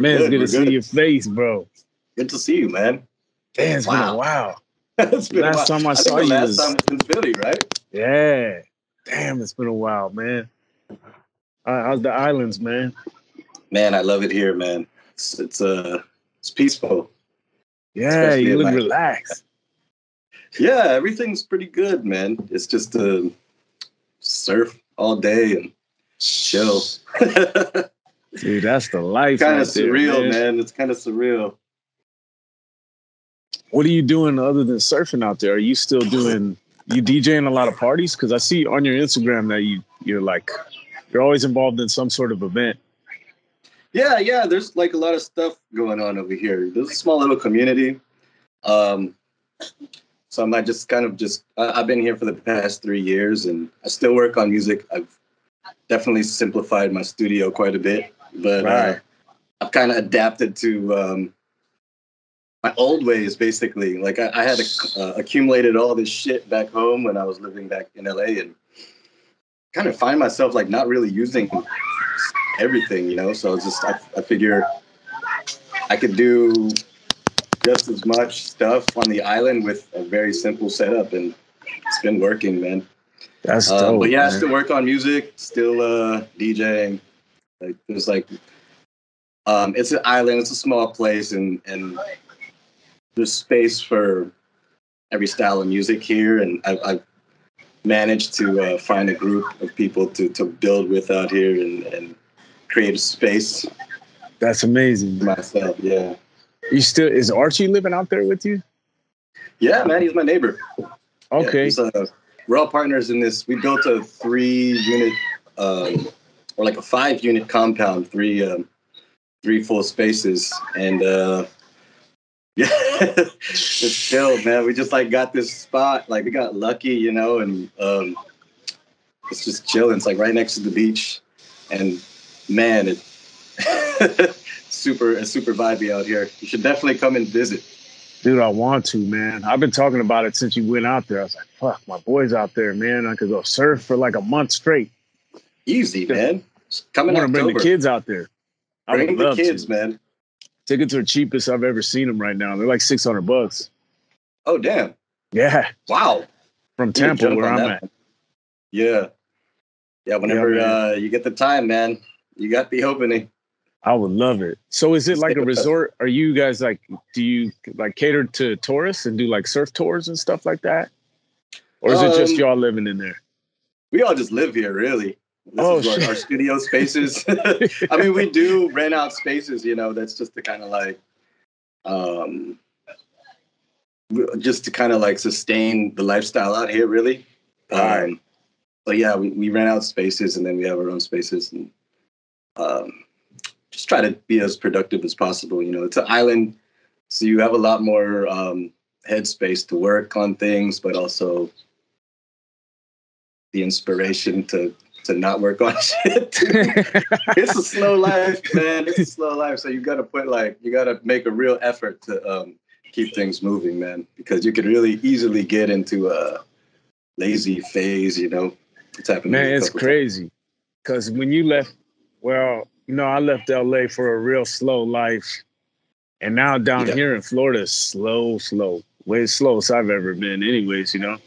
Man, it's good. good to We're see good. your face, bro. Good to see you, man. Damn, it's been a Wow. while. It's been a while. Last time I I saw think the you last time was in Philly, right? yeah. Damn, it's been a while, man. How's the islands, man? Man, I love it here, man. It's peaceful, Yeah, especially you at look night. relaxed. Yeah, everything's pretty good, man. It's just surf all day and chill. Dude, that's the life Kind right of there, surreal, man. man. It's kind of surreal. What are you doing other than surfing out there? Are you still doing you DJing a lot of parties? Because I see on your Instagram that you're always involved in some sort of event. Yeah. There's like a lot of stuff going on over here. There's a small little community. Um, so I might just I've been here for the past 3 years, and I still work on music. I've definitely simplified my studio quite a bit, but Right. I've kind of adapted to my old ways, basically. Like I had accumulated all this shit back home when I was living back in LA, and kind of find myself like not really using everything, you know. So it's just I figure I could do just as much stuff on the island with a very simple setup, and it's been working, man. That's dope. But yeah, man. I still work on music, still DJing. Like there's like it's an island, it's a small place, and there's space for every style of music here, and I've managed to find a group of people to build with out here and create a space. That's amazing. For myself, yeah. Is Archie living out there with you? Yeah, man, he's my neighbor. Okay. Yeah, we're all partners in this. We built a 3-unit or like a 5-unit compound, three full spaces, and yeah, it's chill, man. We just like got this spot, like we got lucky, you know, and it's just chilling. It's like right next to the beach, and man, it's super vibey out here. You should definitely come and visit. Dude, I want to, man. I've been talking about it since you went out there. I was like, fuck, my boy's out there, man. I could go surf for like a month straight. Easy, man. Coming I want to bring the kids out there. Bring the kids, man. Tickets are cheapest I've ever seen them right now. They're like $600. Oh, damn. Yeah. Wow. From Tampa, where I'm at. Yeah. Yeah, whenever you get the time, man, you got the opening. I would love it. So is it like a resort? Are you guys like, do you like cater to tourists and do like surf tours and stuff like that? Or is it just y'all living in there? We all just live here, really. This is our studio spaces. I mean, we do rent out spaces, you know, that's just to kind of like, sustain the lifestyle out here, really. Right. So yeah, we rent out spaces, and then we have our own spaces, and just try to be as productive as possible. You know, it's an island, so you have a lot more headspace to work on things, but also the inspiration to not work on shit. It's a slow life, man. It's a slow life. So you gotta make a real effort to keep things moving, man, because you could really easily get into a lazy phase, you know. It's happening. Man, it's crazy. Because when you left, I left LA for a real slow life. And now down here in Florida, slow, way slowest I've ever been anyways, you know.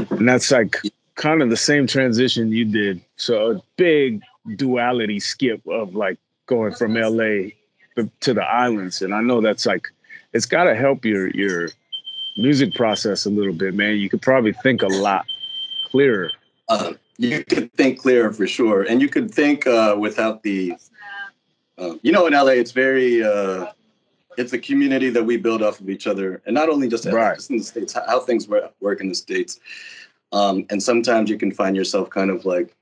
And that's like kind of the same transition you did. So a big duality skip of like going from LA to the islands. And I know that's like, it's got to help your music process a little bit, man. You could probably think a lot clearer. You could think clearer for sure. And you could think without the, in LA, it's very, it's a community that we build off of each other. And not only just LA, just in the States, how things work in the States. And sometimes you can find yourself kind of like,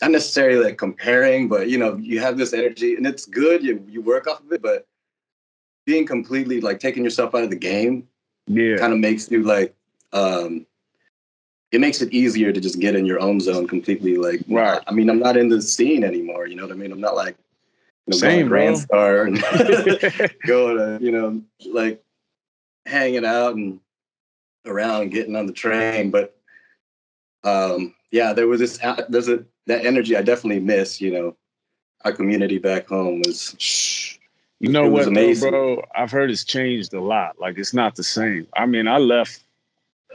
not necessarily like comparing, but, you know, you have this energy and it's good. You work off of it, but being completely like taking yourself out of the game kind of makes you like, it makes it easier to just get in your own zone completely. Like, I mean, I'm not in the scene anymore. You know what I mean? I'm not like, Same, Grand Star and going to, you know, like hanging out and around, getting on the train. But there was that energy I definitely miss, you know, our community back home was. You know It was what though, amazing. bro? I've heard it's changed a lot. Like it's not the same. I mean, I left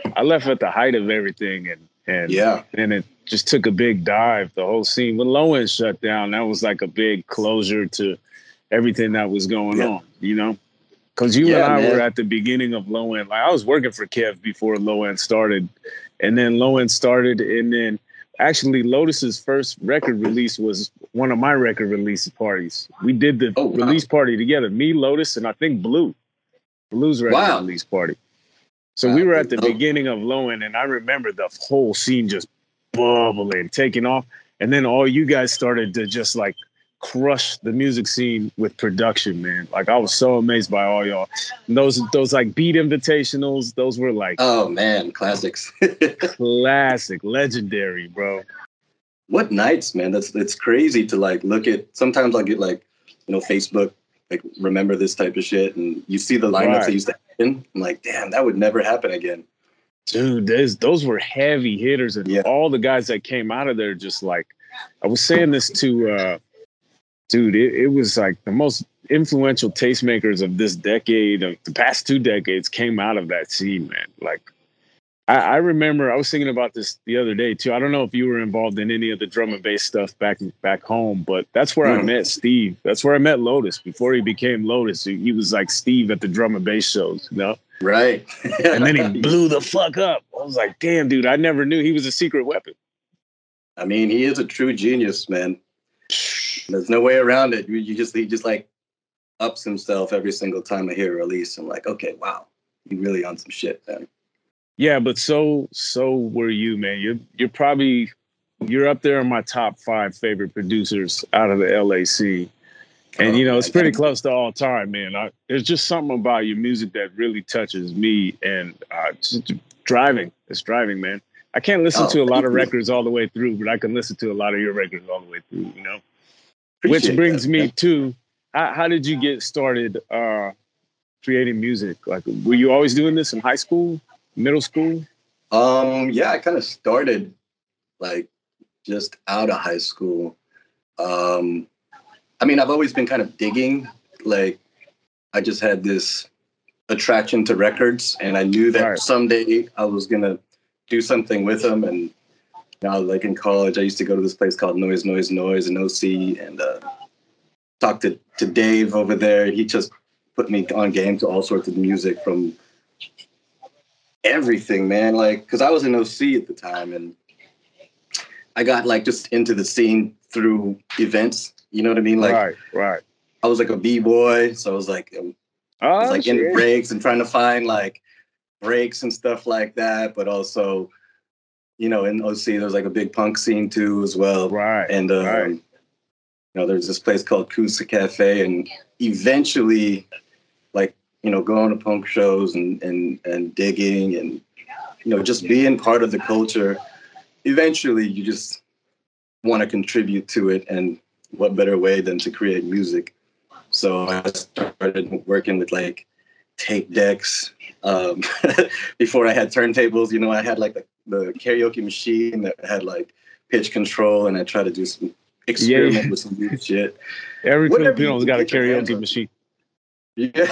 at the height of everything, and it just took a big dive. The whole scene when Low End shut down, that was like a big closure to everything that was going on. You know, because you and I were at the beginning of Low End. Like I was working for Kev before Low End started, and then Low End started, and then actually Lotus's first record release was one of my record release parties. We did the release party together, me, Lotus, and I think Blue's record release party. So we were at the beginning of Low End, and I remember the whole scene just bubbling, taking off. And then all you guys started to just like crush the music scene with production, man. Like I was so amazed by all y'all. And those like beat invitationals, those were like, oh man, classics. Classic, legendary, bro. What nights, man. It's crazy to like look at. Sometimes I'll get like, Facebook, like remember this type of shit, and you see the lineups that used to happen. I'm like, damn, that would never happen again. Dude, those were heavy hitters, and all the guys that came out of there just like, I was saying this to, dude, it was like the most influential tastemakers of this decade, of the past 2 decades, came out of that scene, man. Like, I remember I was thinking about this the other day too. I don't know if you were involved in any of the drum and bass stuff back home, but that's where I met Steve. That's where I met Lotus before he became Lotus. He was like Steve at the drum and bass shows, you know? Right. And then he blew the fuck up. I was like, damn, dude, I never knew he was a secret weapon. I mean, he is a true genius, man. There's no way around it. He just like ups himself every single time I hear a release. I'm like, okay, wow, you really on some shit, man. Yeah, but so were you, man. You're up there in my top 5 favorite producers out of the LAC. And, it's pretty close to all time, man. There's just something about your music that really touches me. And just driving. It's driving, man. I can't listen to a lot of records all the way through, but I can listen to a lot of your records all the way through, Which brings me to, how did you get started creating music? Like, were you always doing this in high school, middle school? Yeah, I kind of started like just out of high school. I mean, I've always been kind of digging. Like, I just had this attraction to records, and I knew that someday I was gonna do something with them. And like in college, I used to go to this place called Noise in OC, and talk to Dave over there. He just put me on game to all sorts of music, from everything, man. Like, because I was in OC at the time, and I got like just into the scene through events. You know what I mean? Like, right. I was like a b-boy, so I was like, in the breaks and trying to find like breaks and stuff like that. But also, in OC, there's like a big punk scene too as well. Right. And there's this place called Kusa Cafe, and eventually, like, going to punk shows and digging and just being part of the culture. Eventually, you just want to contribute to it, and what better way than to create music? So I started working with like tape decks. Before I had turntables, I had like the karaoke machine that had like pitch control, and I tried to do some experiment with some new shit. Every Filipino's got a karaoke machine. Yeah.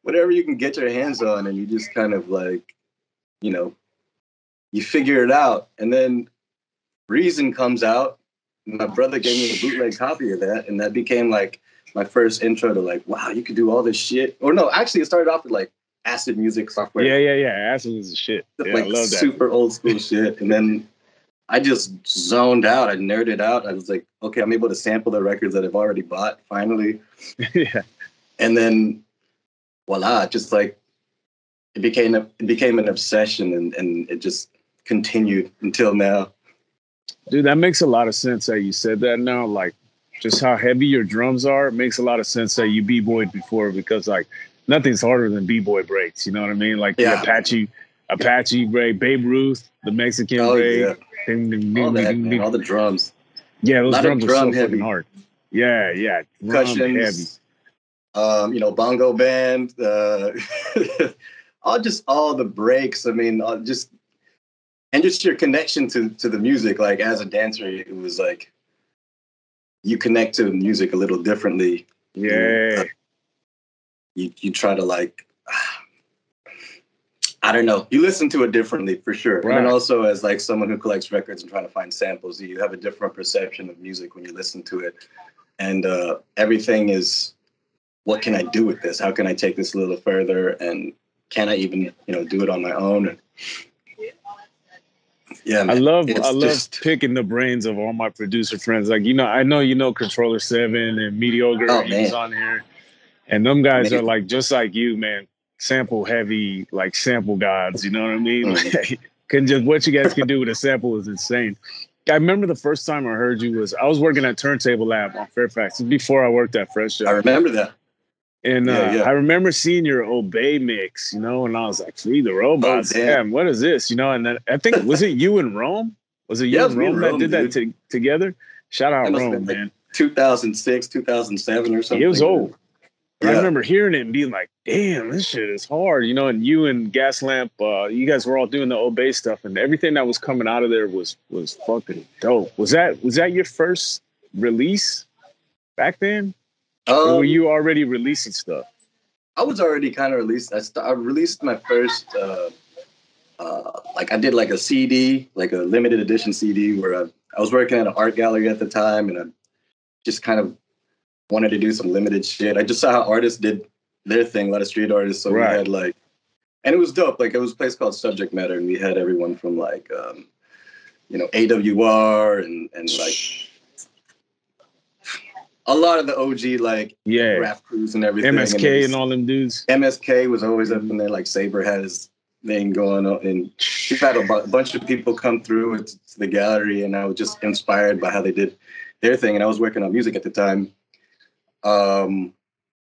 Whatever you can get your hands on, and you just kind of like, you figure it out. And then Reason comes out. My brother gave me a bootleg copy of that, and that became like my first intro to like, wow, you could do all this shit. Or no, actually, it started off with like Acid music software. Yeah. Acid was the shit. Yeah, like, I love that. Super old school shit. And then I just zoned out. I nerded out. I was like, okay, I'm able to sample the records that I've already bought finally. Yeah. And then voila, just like it became an obsession, and it just continued until now. Dude, that makes a lot of sense that you said that now. Like, just how heavy your drums are, it makes a lot of sense that you b-boyed before, because like nothing's harder than b-boy breaks. You know what I mean? Like the Apache break, Babe Ruth, the Mexican break. Yeah. All that, man, all the drums. Yeah, those drums are so fucking hard. Yeah. Percussions, heavy. Bongo band, all the breaks. I mean, just your connection to the music. Like, as a dancer, it was like you connect to music a little differently. Yeah. You try to like, I don't know. You listen to it differently for sure. Right. And then also as like someone who collects records and trying to find samples, you have a different perception of music when you listen to it. And everything is, what can I do with this? How can I take this a little further? And can I even, do it on my own? Yeah, man. I love picking the brains of all my producer friends. Like, I know Controller 7 and Mediocre. He's on here. And them guys are like, just like you, man, sample heavy, like sample gods. You know what I mean? Mm-hmm. What you guys can do with a sample is insane. I remember the first time I heard you I was working at Turntable Lab on Fairfax. Before I worked at Fresh Job. I remember that. And I remember seeing your Obey mix, and I was like, "Free the robots, damn! What is this?" And then I think was it you and Rome? Was it you and Rome that did that together? Shout out Rome, man. 2006, 2007 or something. It was old. Yeah. I remember hearing it and being like, "Damn, this shit is hard," And you and Gaslamp, you guys were all doing the Obey stuff, and everything that was coming out of there was fucking dope. Was that your first release back then? Or were you already releasing stuff? I was already kind of released. I released my first, I did like a CD, like a limited edition CD where I was working at an art gallery at the time, and I just kind of wanted to do some limited shit. I just saw how artists did their thing, a lot of street artists. So we had and it was dope. Like it was a place called Subject Matter, and we had everyone from AWR and like a lot of the OG rap crews and everything. MSK and all them dudes. MSK was always up in there. Like Saber had his thing going on, and we've had a bunch of people come through to the gallery, and I was just inspired by how they did their thing. And I was working on music at the time.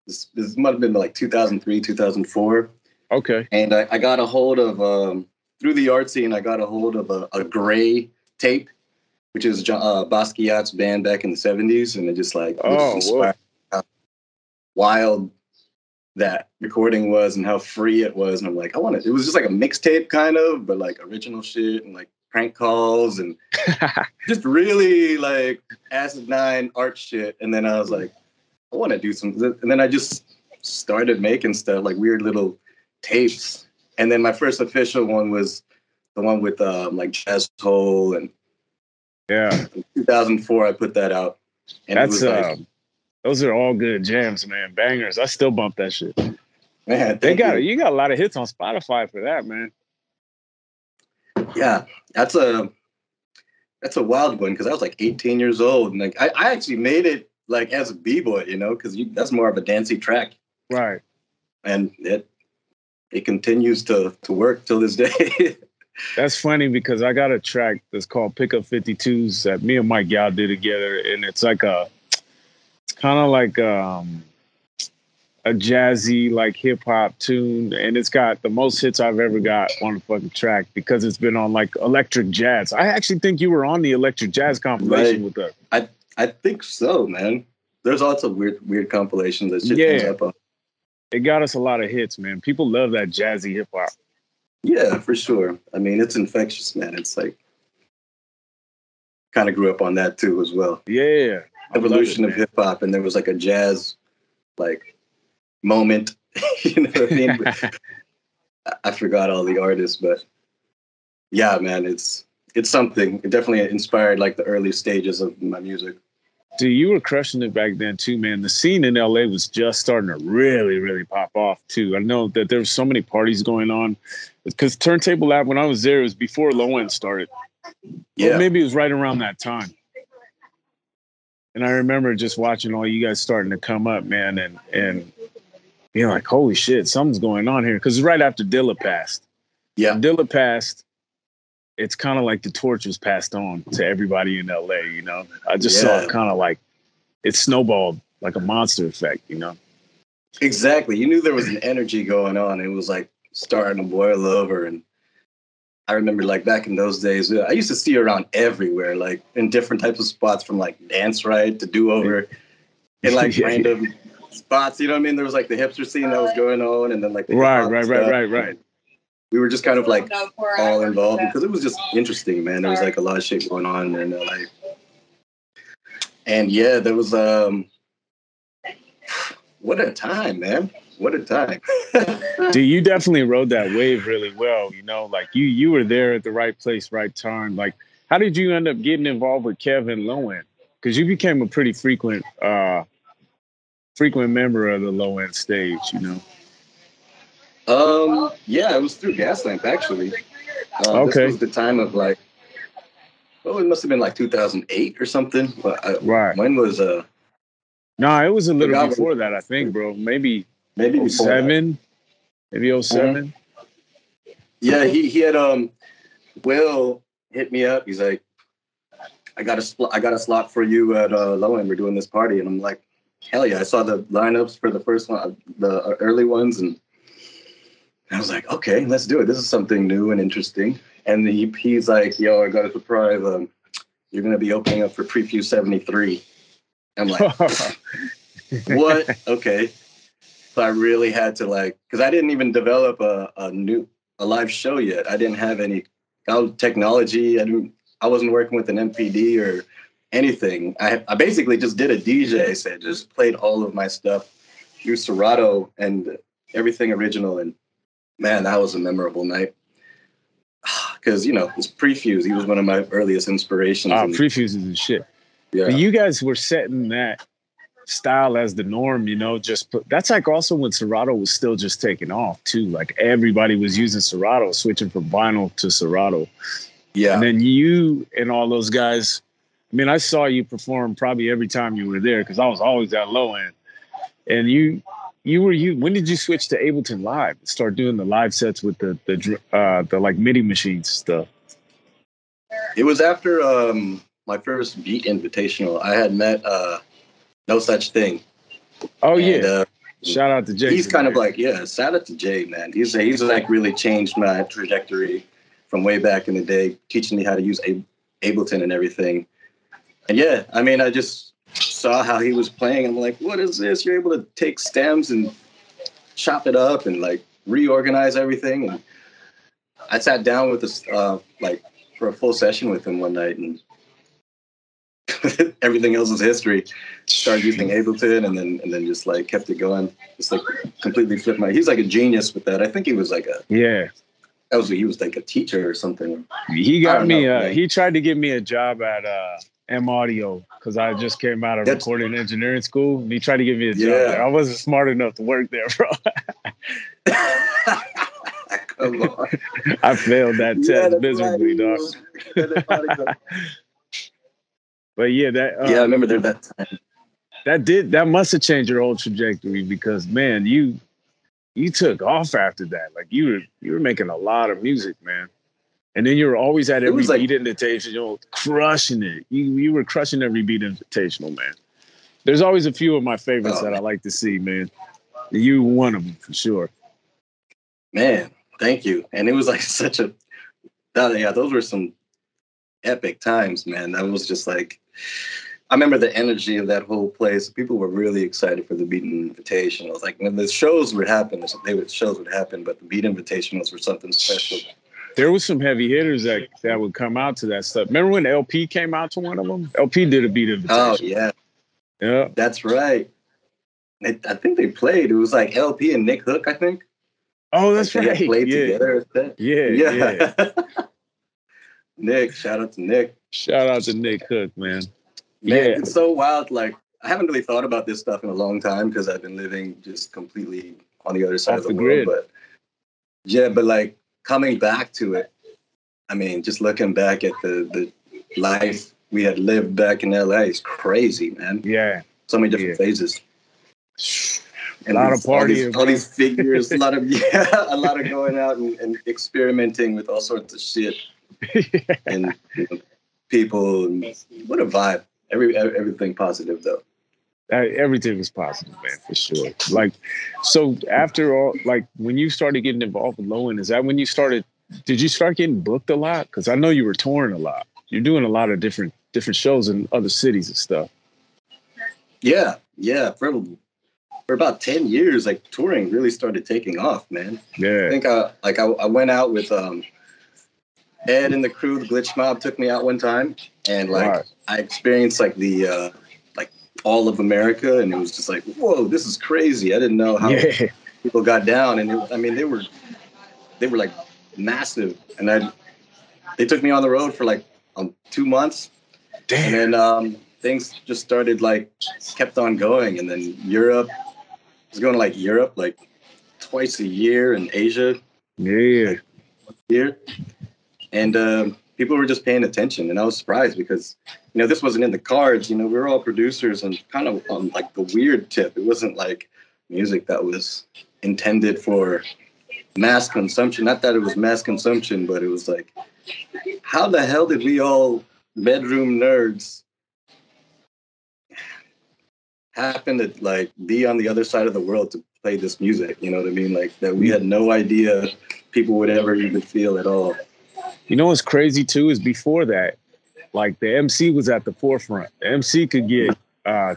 This might have been like 2003, 2004. Okay. And I got a hold of through the art scene. I got a hold of a gray tape, which is Basquiat's band back in the 70s. And it just inspired how wild that recording was and how free it was. And I'm like, it was just like a mixtape kind of, but like original shit and like prank calls and just really like acidine art shit. And then I was like, I want to do some. And then I just started making stuff like weird little tapes. And then my first official one was the one with like Jazz Hole, and in 2004 I put that out. And that's those are all good jams, man, bangers. I still bump that shit. Man, you got a lot of hits on Spotify for that, man. Yeah, that's a wild one because I was like 18 years old, and like I actually made it like as a b-boy, because that's more of a dancey track, right? And it continues to work till this day. That's funny because I got a track that's called Pickup 52s that me and Mike Yao did together, and it's like it's kind of like a jazzy like hip hop tune, and it's got the most hits I've ever got on a fucking track because it's been on like Electric Jazz. I actually think you were on the Electric Jazz compilation with us. I think so, man. There's lots of weird compilations that shit comes up on. It got us a lot of hits, man. People love that jazzy hip hop. Yeah, for sure. I mean, it's infectious, man. It's like kind of grew up on that too as well. Yeah. Evolution of hip hop, and there was like a jazz like moment. You know what I mean? I forgot all the artists, but yeah, man, it's something. It definitely inspired like the early stages of my music. Dude, you were crushing it back then too, man. The scene in LA was just starting to really, really pop off too. I know that there were so many parties going on because Turntable Lab, when I was there, it was before Low End started. Yeah. Or maybe it was right around that time. And I remember just watching all you guys starting to come up, man, and being like, holy shit, something's going on here. Because right after Dilla passed. Yeah. When Dilla passed, it's kind of like the torch was passed on to everybody in LA, I just saw it kind of like it snowballed like a monster effect, Exactly. You knew there was an energy going on. It was like starting to boil over. And I remember like back in those days, I used to see her around everywhere, like in different types of spots from like Dance Right to Do Over in like random spots. You know what I mean? There was like the hipster scene that was going on, and then like the right. We were just kind of like all involved because it was just interesting, man. There was like a lot of shit going on in LA. And yeah, there was what a time, man. What a time. Dude, you definitely rode that wave really well, you know, like you were there at the right place, right time. Like, how did you end up getting involved with Kevin Lowen? Because you became a pretty frequent member of the low end stage, you know. Yeah, it was through Gaslamp actually. This Okay. was the time of like, oh, it must have been like 2008 or something. Right. When was No, it was a little forgot before that, I think, bro. Maybe maybe before that. '07, maybe '07. Yeah, he had Will hit me up. He's like, I got a slot for you at Low End. We're doing this party, and I'm like, hell yeah! I saw the lineups for the first one, the early ones, and I was like, okay, let's do it. This is something new and interesting. And he's like, yo, I got a surprise. You're gonna be opening up for Prefuse 73. I'm like, what? Okay. So I really had to like, because I didn't even develop a live show yet. I didn't have any technology. I wasn't working with an MPD or anything. I basically just did a DJ set, just played all of my stuff through Serato and everything original. And man, that was a memorable night. Because, you know, it's Prefuse. He was one of my earliest inspirations. Prefuse is the shit. Yeah. But you guys were setting that style as the norm, you know, that's like also when Serato was still just taking off too. Like everybody was using Serato, switching from vinyl to Serato. Yeah. And then you and all those guys, I mean, I saw you perform probably every time you were there because I was always at Low End. And when did you switch to Ableton Live and start doing the live sets with the like MIDI machines stuff? It was after my first Beat Invitational. I had met No Such Thing. Oh, yeah. Shout out to Jay. He's kind of like, yeah, shout out to Jay, man. He's like really changed my trajectory from way back in the day, teaching me how to use Ableton and everything. And yeah, I mean, I just saw how he was playing. I'm like, what is this? You're able to take stems and chop it up and like reorganize everything. And I sat down with this like for a full session with him one night, and everything else is history. Started using Ableton and then just like kept it going. Just like completely flipped my. He's like a genius with that. I think he was like he was like a teacher or something. He got me. He tried to give me a job at M Audio because I just came out of recording engineering school. And he tried to give me a job there. I wasn't smart enough to work there, bro. Come on. I failed that test miserably, dog. But yeah, I remember there that time. That must have changed your whole trajectory because man, you took off after that. Like you were making a lot of music, man. And then you were always at every Beat Invitational, crushing it. You were crushing every Beat Invitational, man. There's always a few of my favorites that I like to see, man. You were one of them for sure. Man, thank you. And it was like those were some epic times, man. That was just like, I remember the energy of that whole place. People were really excited for the Beat Invitationals. Like when the shows would happen, but the Beat Invitationals were something special. There was some heavy hitters that would come out to that stuff. Remember when LP came out to one of them? LP did a Beat Invitation. Oh, yeah. That's right. I think they played. It was like LP and Nick Hook, I think. Oh, that's right. They played together. Yeah. Nick, shout out to Nick. Shout out to Nick Hook, man. Man, it's so wild. Like, I haven't really thought about this stuff in a long time because I've been living just completely on the other side of the world. But like coming back to it, I mean, just looking back at the life we had lived back in LA is crazy, man. Yeah. So many different phases. And a lot of partying. All these figures, a lot of going out and experimenting with all sorts of shit. And people, what a vibe. Everything positive though. Everything was positive, man, for sure. Like, so after all, like when you started getting involved with Low End, is that when you started? Did you start getting booked a lot? Because I know you were touring a lot. You're doing a lot of different shows in other cities and stuff. Yeah. For about 10 years, like touring really started taking off, man. Yeah. I think I went out with Ed and the crew. The Glitch Mob took me out one time, and like I experienced like the all of America, and it was just like, whoa, this is crazy. I didn't know how people got down, and I mean, they were like massive, and they took me on the road for like 2 months. Damn. And then things just started like kept on going, and then Europe was going to like Europe like twice a year, and Asia like year, and people were just paying attention, and I was surprised because this wasn't in the cards. We were all producers and kind of on like the weird tip. It wasn't like music that was intended for mass consumption. Not that it was mass consumption, but it was like, how the hell did we all bedroom nerds happen to like be on the other side of the world to play this music? You know what I mean? Like that we had no idea people would ever even feel at all. What's crazy too is before that, like the MC was at the forefront. The MC could get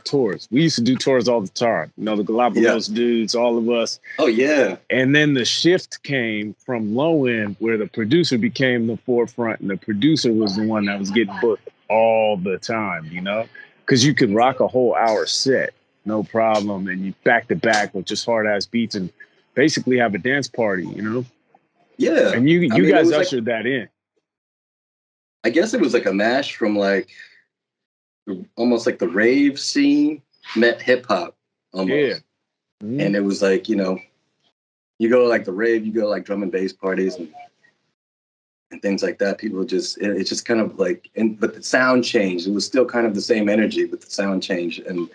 tours. We used to do tours all the time. The Galapagos dudes, all of us. Oh yeah. And then the shift came from low end where the producer became the forefront, and the producer was the one that was getting booked all the time, because you could rock a whole hour set, no problem. And you back to back with just hard ass beats and basically have a dance party, Yeah. And you guys ushered that in. I guess it was like a mash from like almost like the rave scene met hip hop almost. Yeah. Mm-hmm. And it was like, you go to like the rave, you go to like drum and bass parties and things like that. People it's just kind of like, but the sound changed. It was still kind of the same energy, but the sound changed, and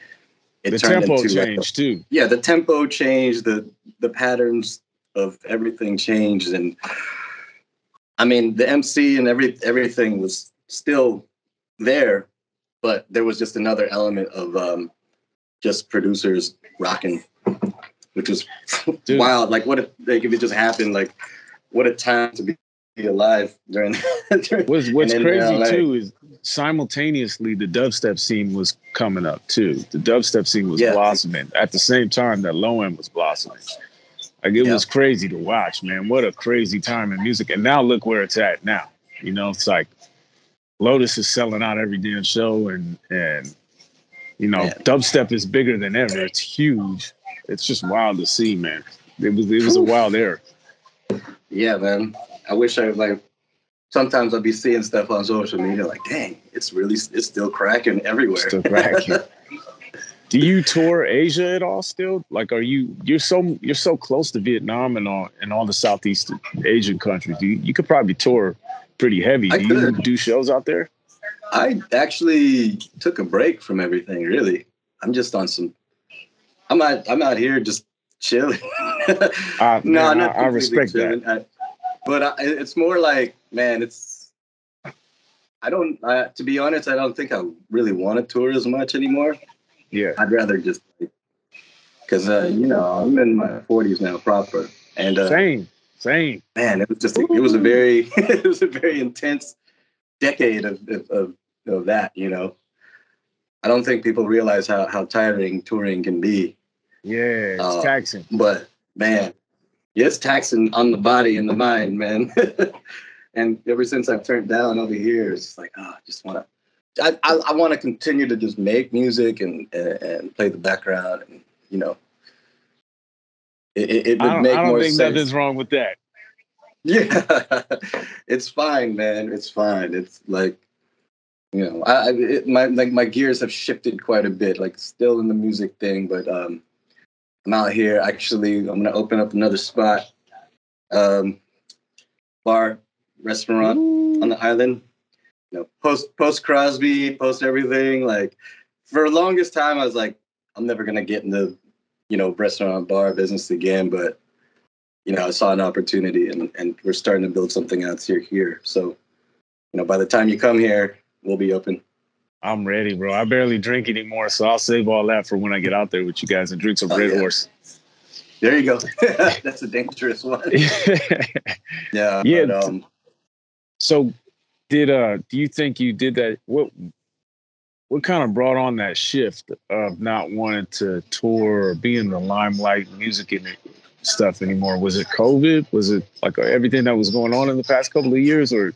it turned tempo into changed too. Yeah, the tempo changed, the patterns of everything changed, and I mean the MC and everything was still there, but there was just another element of just producers rocking, which was wild. Like if it just happened, like what a time to be alive during. What's crazy too is simultaneously the dubstep scene was coming up too. The dubstep scene was blossoming at the same time that low end was blossoming. Like it was crazy to watch, man. What a crazy time in music. And now look where it's at now. It's like Lotus is selling out every damn show, and dubstep is bigger than ever. It's huge. It's just wild to see, man. It was a wild era. Yeah, man. I wish sometimes I'd be seeing stuff on social media like, dang, it's still cracking everywhere. Still cracking. Do you tour Asia at all still? Like, you're so close to Vietnam and all the Southeast Asian countries. You could probably tour pretty heavy. Do you do shows out there? I actually took a break from everything, really. I'm just on I'm out here just chilling. No, I respect chilling. That. But it's more like, man, to be honest, I don't think I really want to tour as much anymore. Yeah. I'd rather just, because, I'm in my 40s now, proper. And same. Man, it was a very intense decade of that, I don't think people realize how tiring touring can be. Yeah, it's taxing. But, man, it's taxing on the body and the mind, man. And ever since I've turned down over here, it's like, I just want to. I want to continue to just make music and play the background, and it would make more sense. I don't think nothing's wrong with that. Yeah, it's fine, man. It's fine. It's like, my gears have shifted quite a bit. Like still in the music thing, but I'm out here. Actually, I'm gonna open up another spot, bar, restaurant on the island. Post Crosby, post everything. Like for the longest time, I was like, I'm never gonna get in the, restaurant bar business again. But I saw an opportunity, and we're starting to build something out here. So, by the time you come here, we'll be open. I'm ready, bro. I barely drink anymore, so I'll save all that for when I get out there with you guys and drink some Red Horse. There you go. That's a dangerous one. Yeah. But, so. Do you think you did that? What kind of brought on that shift of not wanting to tour or be in the limelight, music and stuff anymore? Was it COVID? Was it like everything that was going on in the past couple of years, or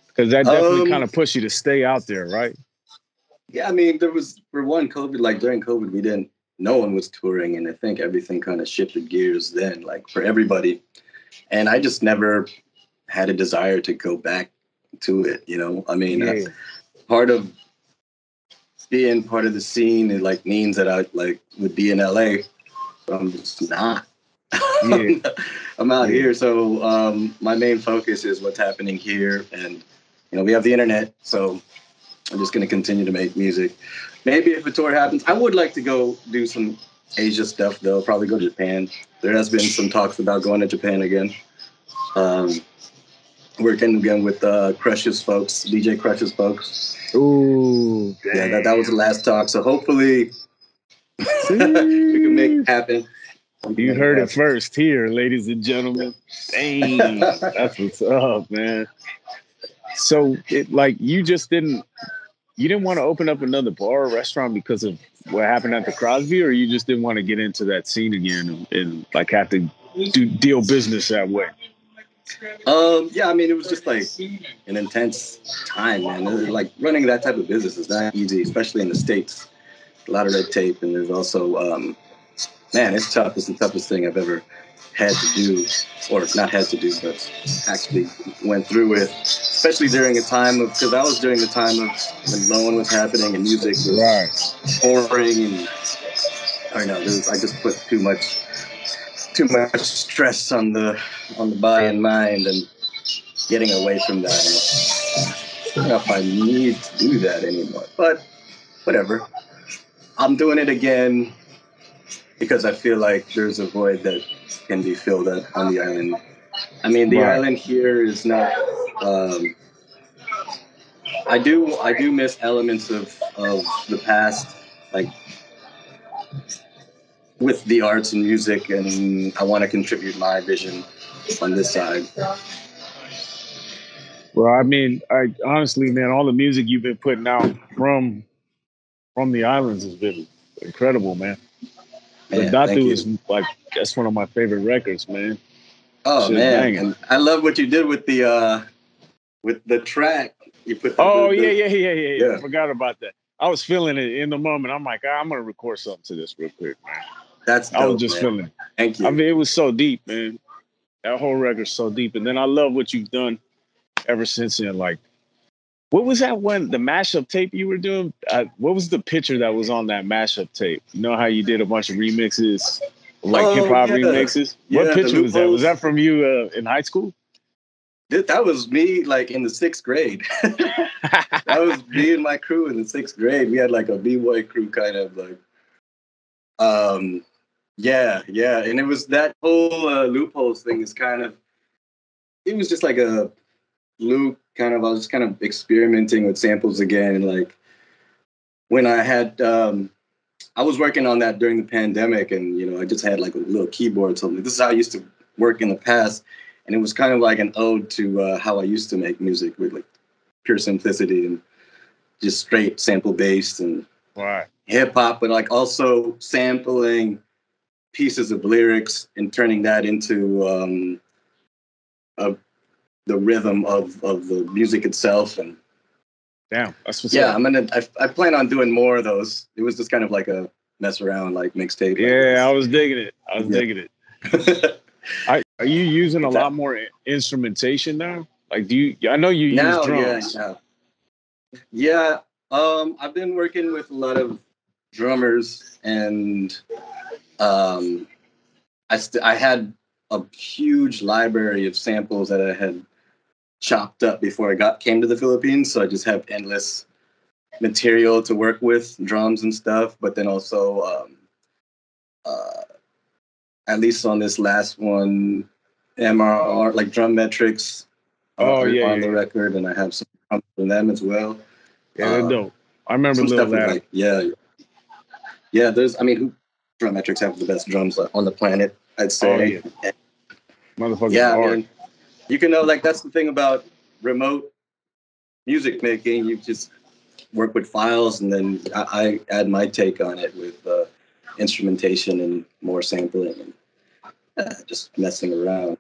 because that definitely kind of pushed you to stay out there, right? Yeah, I mean, there was, for one, COVID, like during COVID, no one was touring. And I think everything kind of shifted gears then, like for everybody. And I just never had a desire to go back to it, you know? I mean, part of being part of the scene, it like means that I like would be in LA, but I'm just not. Yeah. I'm out here. So my main focus is what's happening here. And, you know, we have the internet. So I'm just going to continue to make music. Maybe if a tour happens, I would like to go do some Asia stuff, though. Probably go to Japan. There has been some talks about going to Japan again. Working again with Crush's folks, DJ Crush's folks. Ooh, damn. Yeah, that was the last talk. So hopefully we can make it happen. You heard it first here, ladies and gentlemen. Dang, that's what's up, man. So, you didn't want to open up another bar or restaurant because of what happened at the Crosby, or you just didn't want to get into that scene again and like have to deal business that way? Yeah, I mean, it was just like an intense time, man. Like running that type of business is not easy, especially in the States. A lot of red tape, and there's also, man, it's tough. It's the toughest thing I've ever had to do, or not had to do, but actually went through with, especially during a time of, because I was during the time of when loan was happening and music was pouring, and I don't know, I just put too much stress on the body and mind, and getting away from that. I don't know if I need to do that anymore, but whatever. I'm doing it again because I feel like there's a void that can be filled on the island. I mean, the island here is not. I do miss elements of the past, like with the arts and music, and I want to contribute my vision on this side. Well, I mean, I honestly, man, all the music you've been putting out from the islands has been incredible, man. The Datu is like, that's one of my favorite records, man. Oh man, and I love what you did with the track. You put yeah. I forgot about that. I was feeling it in the moment. I'm like, I'm gonna record something to this real quick, man. That's dope, I was just feeling it. Thank you. I mean, it was so deep, man. That whole record's so deep. And then I love what you've done ever since then. Like, what was that one, the mashup tape you were doing? What was the picture that was on that mashup tape? You know how you did a bunch of remixes, like hip hop remixes? What picture was that? Was that from you in high school? That was me, like in the 6th grade. That was me and my crew in the 6th grade. We had like a b-boy crew, kind of like, yeah. And it was that whole loopholes thing is kind of, it was just like a loop kind of, I was just kind of experimenting with samples again. And like when I had, I was working on that during the pandemic, and, you know, I just had like a little keyboard. So this is how I used to work in the past. And it was kind of like an ode to how I used to make music, with like pure simplicity and just straight sample based and hip hop, but like also sampling pieces of lyrics and turning that into the rhythm of the music itself. And damn, that's what's up. I plan on doing more of those. It was just kind of like a mess around, like mixtape. Yeah, I was digging it. Are you using a lot more instrumentation now? Like, I know you use drums. Yeah. I've been working with a lot of drummers, and I had a huge library of samples that I had chopped up before I came to the Philippines. So I just have endless material to work with, drums and stuff. But then also, at least on this last one, MRR, like drum metrics, on the record, and I have some from them as well. Yeah, they're dope. I remember Lil Lad. Like, there's, I mean, who drum metrics have the best drums on the planet, I'd say. Motherfucking I mean, you can know, like, that's the thing about remote music making. You just work with files, and then I add my take on it with instrumentation and more sampling and just messing around.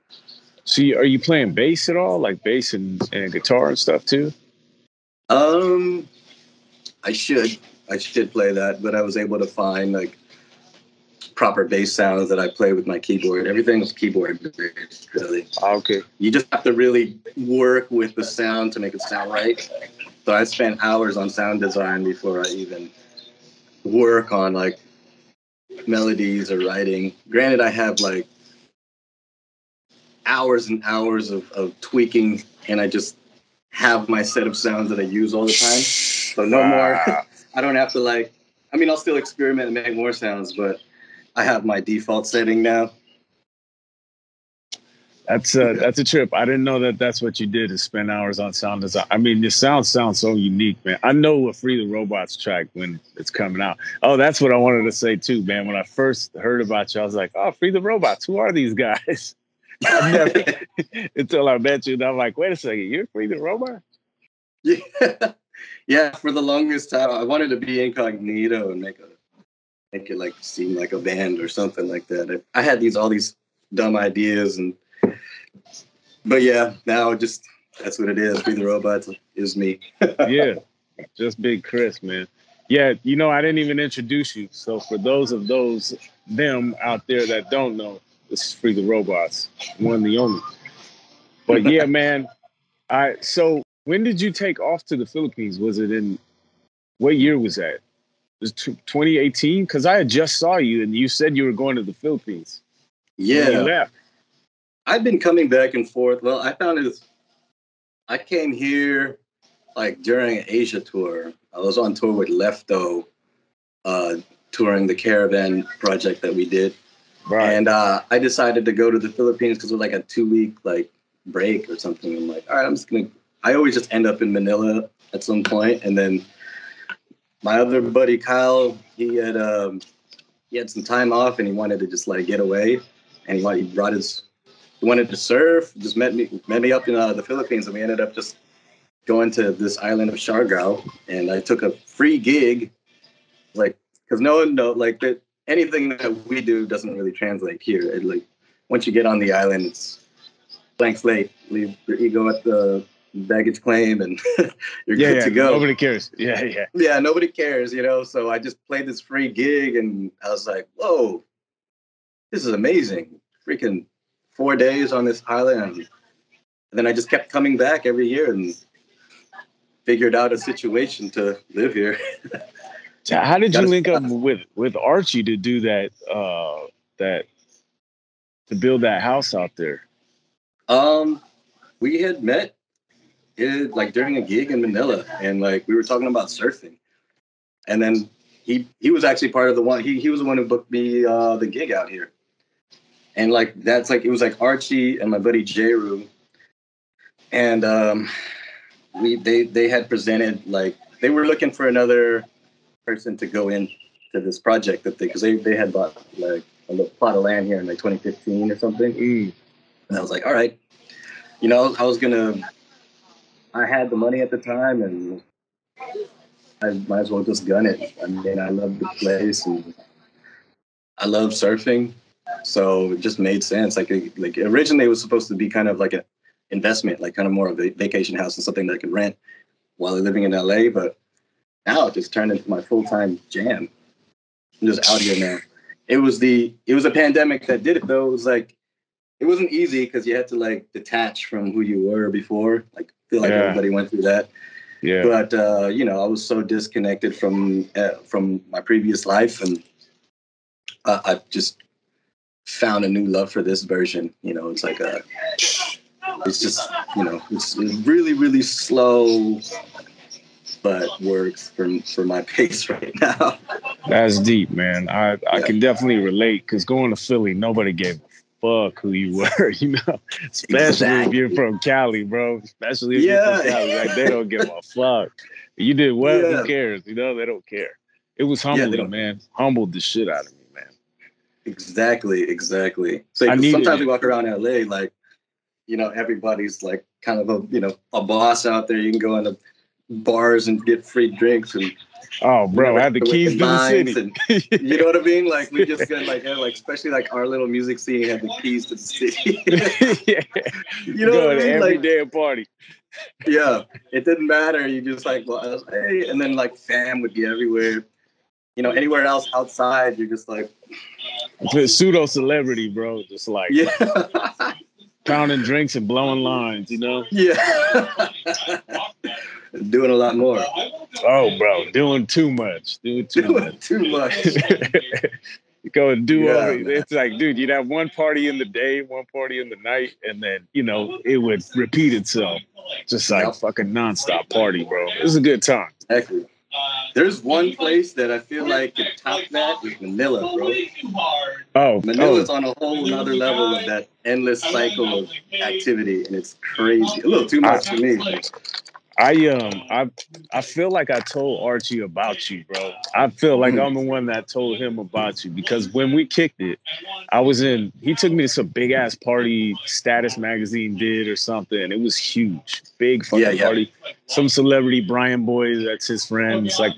So are you playing bass at all? Like bass and guitar and stuff too? I should play that, but I was able to find like proper bass sounds that I play with my keyboard. Everything was keyboard based, really. Okay. You just have to really work with the sound to make it sound right. So I spent hours on sound design before I even work on like melodies or writing. Granted, I have like hours and hours of tweaking, and I just have my set of sounds that I use all the time. So no more. I don't have to like. I mean, I'll still experiment and make more sounds, but I have my default setting now. That's a trip. I didn't know that that's what you did, is spend hours on sound design. I mean, your sound sounds so unique, man. I know a Free the Robots track when it's coming out. Oh, that's what I wanted to say too, man. When I first heard about you, I was like, oh, Free the Robots. Who are these guys? I never, until I met you, and I'm like, wait a second, you're Free the Robot? Yeah. Yeah, for the longest time, I wanted to be incognito and make it like seem like a band or something like that. I had all these dumb ideas, but yeah, now just that's what it is. Free the Robots is me. Yeah, just Big Chris, man. Yeah, I didn't even introduce you. So for those of them out there that don't know, this is Free the Robots, one and the only. But yeah, man. So when did you take off to the Philippines? Was it what year was that? Was 2018? Because I had just saw you and you said you were going to the Philippines. Yeah. When you left. I've been coming back and forth. Well, I came here like during an Asia tour. I was on tour with Lefto, touring the Caravan project that we did. Right. And I decided to go to the Philippines because it was like a 2-week like break or something. I'm like, all right, I always just end up in Manila at some point. And then my other buddy, Kyle, he had some time off and he wanted to just like get away. And he wanted to surf, just met me up in the Philippines. And we ended up just going to this island of Siagao. And I took a free gig, like, because no one knows, like, that anything that we do doesn't really translate here. Like, once you get on the island, it's blank slate. Leave your ego at the baggage claim, and you're good to go. Nobody cares. Yeah, nobody cares, So I just played this free gig, and I was like, whoa, this is amazing. Freaking 4 days on this island. And then I just kept coming back every year and figured out a situation to live here. How did you link up with Archie to do that, to build that house out there? We had met like during a gig in Manila, and like we were talking about surfing, and then he was actually part of the one. He was the one who booked me the gig out here, and like that's like it was like Archie and my buddy Jeru, and they had presented, like they were looking for another person to go in to this project because they had bought like a little plot of land here in like 2015 or something. And I was like, all right, I had the money at the time and I might as well just gun it. I mean, I love the place and I love surfing, so it just made sense. Like originally it was supposed to be kind of like an investment, like kind of more of a vacation house and something that I could rent while living in LA, but now it just turned into my full-time jam. I'm just out here now. It was a pandemic that did it though. It was like, it wasn't easy because you had to like detach from who you were before. Like, I feel like everybody went through that. Yeah. But I was so disconnected from my previous life, and I've just found a new love for this version. It's like it's just it's really, really slow, but works for my pace right now. That's deep, man. I can definitely relate because going to Philly, nobody gave a fuck who you were, especially if you're from Cali, bro. Especially if you're from Cali, like they don't give a fuck. You did well, who cares? They don't care. It was humbling, man. Humbled the shit out of me, man. Exactly. So sometimes we walk around LA, like, everybody's like kind of a boss out there. You can go in the bars and get free drinks and. Oh, bro, I had the keys to the city. And, you know what I mean? Like we just got like especially like our little music scene had the keys to the city. Yeah. You know what I mean? Every like, damn party. Yeah, it didn't matter. You just like, well, hey, and then like fam would be everywhere. You know, anywhere else outside, you're just like pseudo celebrity, bro. Just like pounding drinks and blowing lines, you know? Yeah. Doing a lot more. Oh, bro, doing too much. Doing too much. You go and do it's like, dude, you'd have one party in the day, one party in the night, and then, you know, it would repeat itself. Just like fucking nonstop party, bro. It was a good time. Exactly. There's one place that I feel like could top that is Manila, bro. Manila's on a whole nother level of that endless cycle of activity, and it's crazy. A little too much for me. I feel like I told Archie about you, bro. I feel like I'm the one that told him about you because when we kicked it, he took me to some big ass party Status magazine did or something. It was huge. Big fucking party. Some celebrity, Brian Boy, that's his friend, like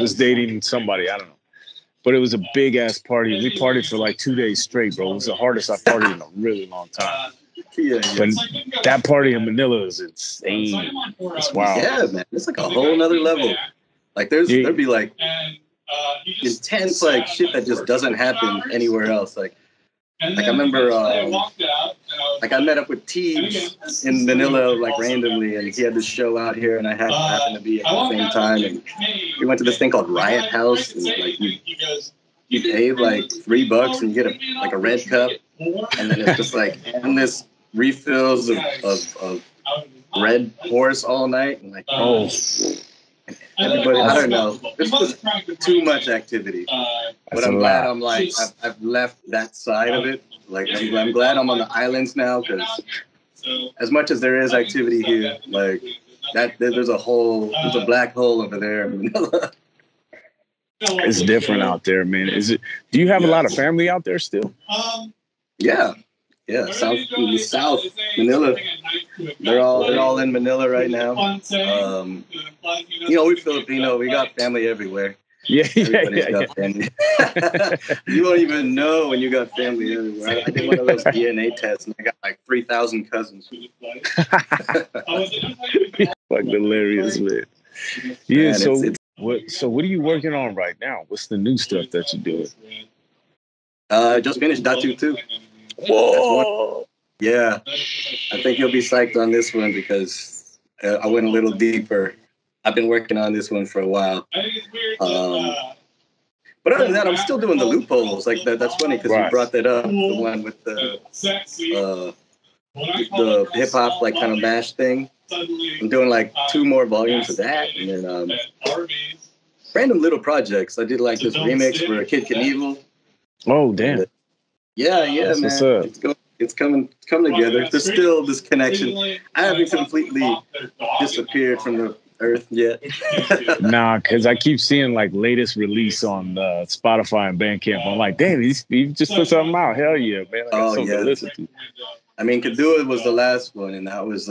was dating somebody, I don't know. But it was a big ass party. We partied for like 2 days straight, bro. It was the hardest I've partied in a really long time. But that party in Manila is insane. It's wild. Yeah, man. It's like a whole nother level. Like there'd be like intense like shit that just doesn't happen anywhere else. Like I remember like I met up with Teebs in Manila like randomly, and he had this show out here, and I happened to be at the same time, and we went to this thing called Riot House, and like you pay like $3 and you get a red cup, and then it's just like endless refills of Red Horse all night, and like everybody, I don't know. This was too much activity. But I'm glad I've left that side of it. Like I'm glad I'm on the islands now, because as much as there is activity here, like there's a black hole over there in Manila. It's different out there, man. Do you have a lot of family out there still? Yeah. South Manila. They're all in Manila right now. You know, we're Filipino. We got family everywhere. Everybody's got family. You won't even know when you got family everywhere. I did one of those DNA tests, and I got like 3,000 cousins. Fuck hilarious, man. Yeah. Man, so what are you working on right now? What's the new stuff that you're doing? I just finished Datu 2. Whoa! Yeah, I think you'll be psyched on this one because I went a little deeper. I've been working on this one for a while. But other than that, I'm still doing the loopholes. Like that's funny because you brought that up. The one with the hip hop like kind of mash thing. I'm doing like 2 more volumes of that, and then random little projects. I did like this remix for Kid Knievel. Oh damn! Yeah, man. It's coming together. There's still this connection. I haven't completely disappeared from the earth yet. Nah, because I keep seeing like latest release on Spotify and Bandcamp. I'm like, damn, you just put something out. Hell yeah, man! I got something to listen to. I mean, Kadua was the last one, and that was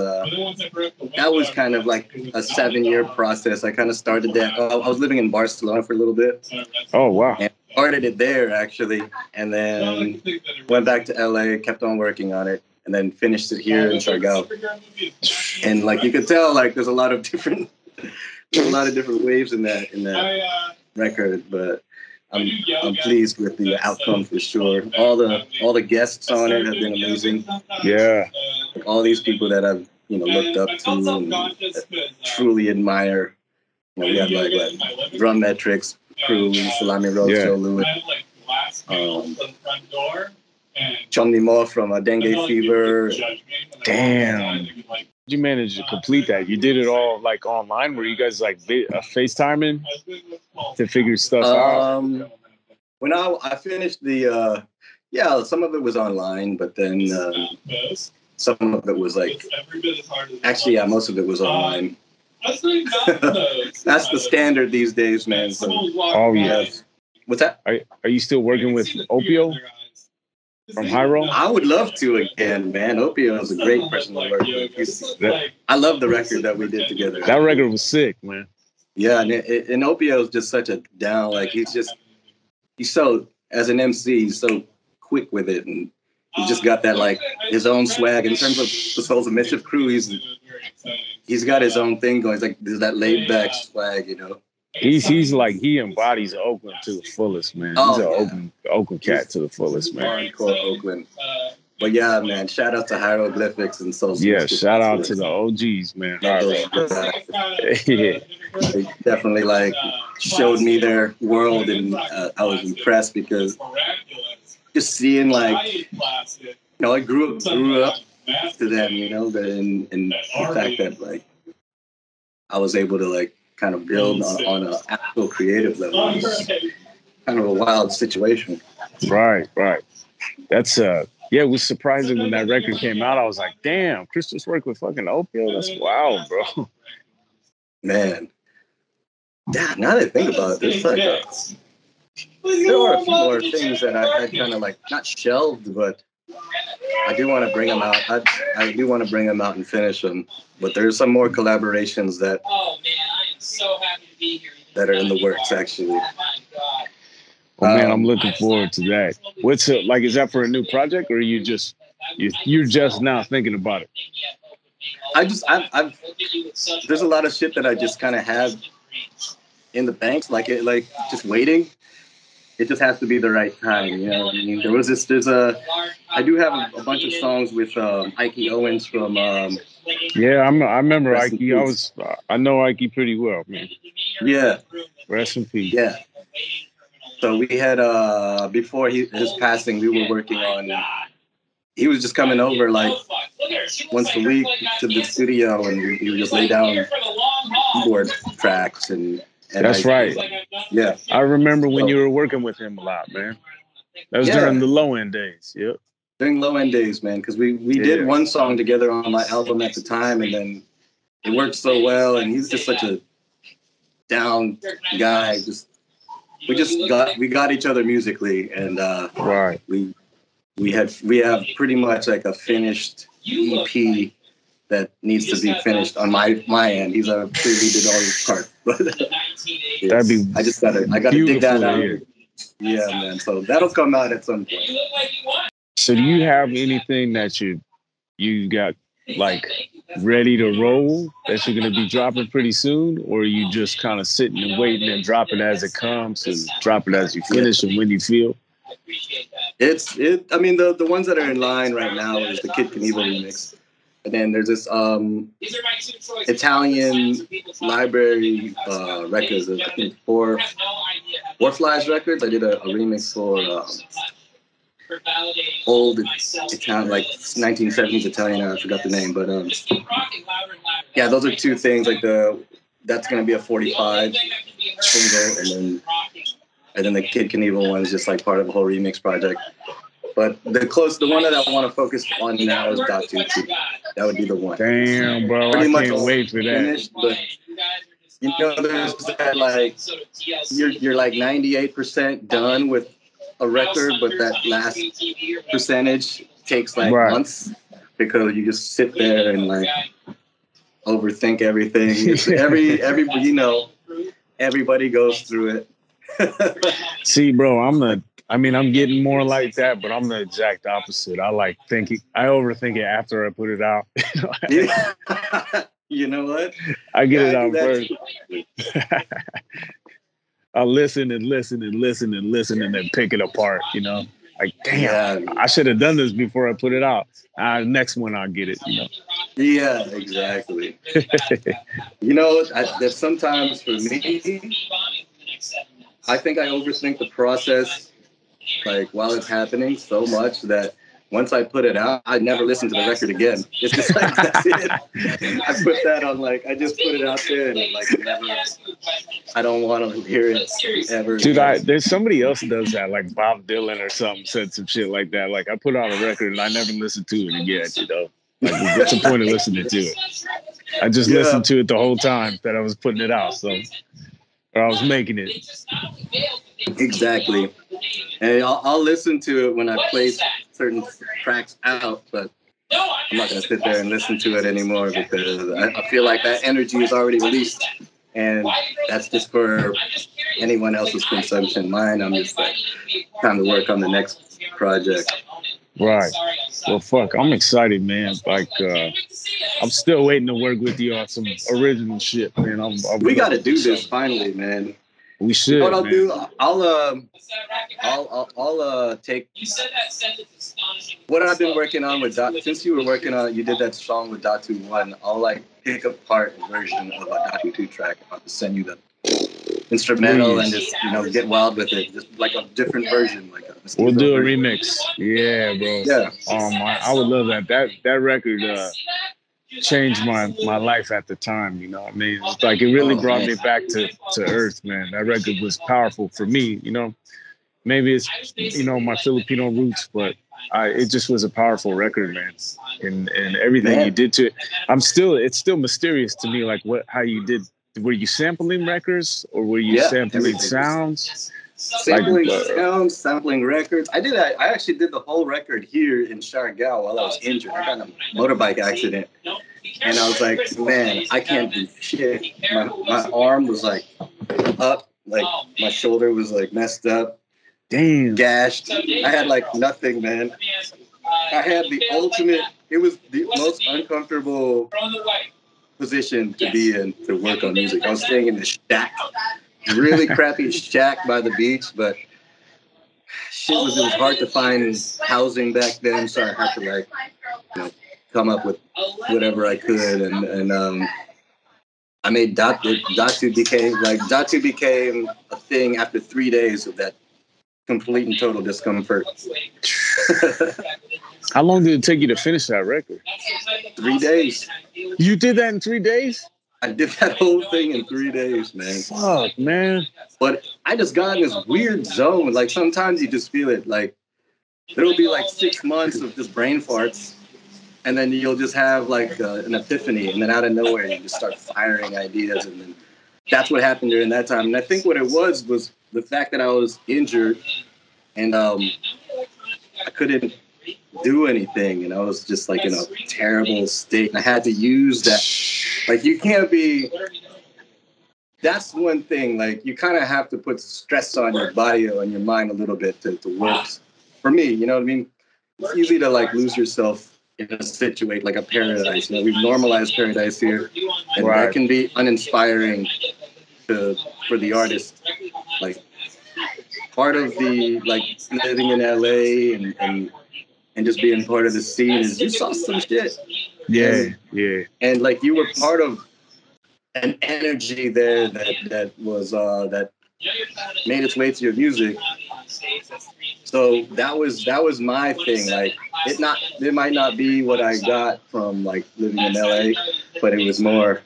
kind of like a 7-year process. I kind of started that. I was living in Barcelona for a little bit. Oh wow! And started it there actually, and then went back to LA, kept on working on it, and then finished it here in Siagao. And like you could tell, like there's a lot of different waves in that record, but I'm pleased with the outcome for sure. All the guests on it have been amazing. Yeah, all these people that I've looked up to and truly admire. We had like Drum Metrics, Crew, Salami Rose, Joe Lewis, Chomni Mo from Dengue Fever. Damn. You managed to complete that? You did it all like online? Were you guys like FaceTiming to figure stuff out? When I finished the, some of it was online, but then some of it was like, actually, most of it was online. That's the standard these days, man. So, oh yeah. What's that? Are you still working with Opio? from Hyro? I would love to again, man. Opio is a great person to work with. I love the record that we did together. That record was sick, man. Yeah, and Opio is just such a down. Like he's so, as an MC, he's so quick with it, and he's just got that like his own swag. In terms of the Souls of Mischief crew, he's got his own thing going. It's like there's that laid back swag, you know. He's like, he embodies Oakland to the fullest, man. He's an Oakland cat to the fullest, man. Hardcore Oakland. But yeah, man, shout out to Hieroglyphics and Souls. Yeah, shout out to the OGs, man. Yeah. They definitely like showed me their world, and I was impressed because just seeing like, you know, I grew up to them, you know, and the fact that like I was able to like kind of build on an actual creative level. It's kind of a wild situation. Right. That's yeah, it was surprising when that record came out. I was like, damn, Chris just worked with fucking Opio. That's wild, bro. Man. Yeah, now that I think about it, there's like there are a few more things that I had kind of like not shelved, but I do want to bring them out. I do want to bring them out and finish them. But there's some more collaborations that that are in the works, actually. Oh man, I'm looking forward to that. What's it like? Is that for a new project, or you're just now thinking about it? I've there's a lot of shit that I just kind of have in the bank, like just waiting. It just has to be the right time, you know what I mean? I do have a bunch of songs with Ike Owens from yeah, I remember Ike. I know Ike pretty well, man. Yeah. Rest in peace. Yeah. So we had before his passing, we were working on. He was just coming over like once a week to the studio, and he would just lay down keyboard tracks and that's right. Yeah, I remember when you were working with him a lot, man. That was during the low end days. Yep. During low end days, man, because we did one song together on my album at the time, and then it worked so well, and he's just such a down guy. We got each other musically, and right. We have pretty much like a finished EP that needs to be finished on my end. He did all his part, but that'd be. I gotta dig that out. Yeah, man. So that'll come out at some point. So do you have anything that you got like ready to roll that you're gonna be dropping pretty soon, or are you just kind of sitting and waiting and dropping as it comes and dropping as you finish and when you feel? I mean, the ones that are in line right now is the Kid Knievel remix. And then there's this Italian library records, I think four Flies records. I did a remix for old Italian, like 1970s Italian. I forgot the name, but yeah, those are two things. Like that's gonna be a 45 single, and then the Kid Knievel one is just like part of a whole remix project. But the one that I want to focus on now is Dot 2. That would be the one. Damn, bro, I can't wait for that. Finished, but you know, there's that like you're like 98% done with a record, but that last percentage takes like months because you just sit there and like overthink everything. Everybody goes through it. See, bro, I'm getting more like that, but I'm the exact opposite. I like thinking. I overthink it after I put it out. You know what? I get it out first. I listen and then pick it apart, you know? Like, damn, I should have done this before I put it out. Next one, I'll get it, you know? Yeah, exactly. You know, that sometimes for me, I think I overthink the process, like while it's happening so much that once I put it out, I never listen to the record again. It's just like, that's it. I put that on, like, I just put it out there and like never, I don't want to hear it ever. Dude, there's somebody else does that, like Bob Dylan or something said some shit like that. Like I put out a record and I never listened to it again, you know? Like what's the point of listening to it? I just listened to it the whole time that I was putting it out, or I was making it. Exactly. And I'll listen to it when I place certain tracks out, but I'm not going to sit there and listen to it anymore because I feel like that energy is already released, and that's just for anyone else's consumption. Mine, I'm just like trying to work on the next project. Right. Well, fuck, I'm excited, man. Like, I'm still waiting to work with you on some original shit, man. We got to do this finally, man. We should. You know what I'll do? I'll take what I've been working on with Dot. Since you were working on it, you did that song with Datu 1. I'll like pick apart a version of a Datu 2 track. I'll just send you the instrumental and just get wild with it, just like a different version. We'll do a remix. Yeah, bro. Yeah. I would love that. That record changed my life at the time. You know what I mean? It's like it really brought me back to earth, man. That record was powerful for me. Maybe it's my Filipino roots, but it just was a powerful record, man. And everything you did to it, it's still mysterious to me, like how you did. Were you sampling records or were you sampling sounds? Sampling sounds, sampling records. I actually did the whole record here in Siagao while I was injured. I got in a motorbike accident. And I was like, man, I can't do shit. My arm was like up, like my shoulder was like messed up. Damn. Gashed. I had like nothing, man. I had the ultimate, it was the most uncomfortable position to be in to work on music. I was staying in this shack, really crappy shack by the beach, but it was hard to find housing back then, so I had to come up with whatever I could, and I made Datu became a thing after 3 days of that complete and total discomfort. How long did it take you to finish that record? 3 days. You did that in 3 days? I did that whole thing in 3 days, man. Fuck, man. But I just got in this weird zone. Like sometimes you just feel it. Like there'll be like 6 months of just brain farts, and then you'll just have like an epiphany, and then out of nowhere you just start firing ideas, and then that's what happened during that time. And I think what it was the fact that I was injured, and I couldn't do anything, and I was just like in a terrible state, and I had to use that. Like you can't be. That's one thing. Like you kind of have to put stress on your body or on your mind a little bit to work. For me, you know what I mean? It's easy to like lose yourself in a situation like a paradise. We've normalized paradise here, and that can be uninspiring for the artist. Like part of the like living in LA and just being part of the scene is you saw some shit. Yeah. And like you were part of an energy there that was that made its way to your music. So that was my thing. Like it might not be what I got from like living in LA, but it was more,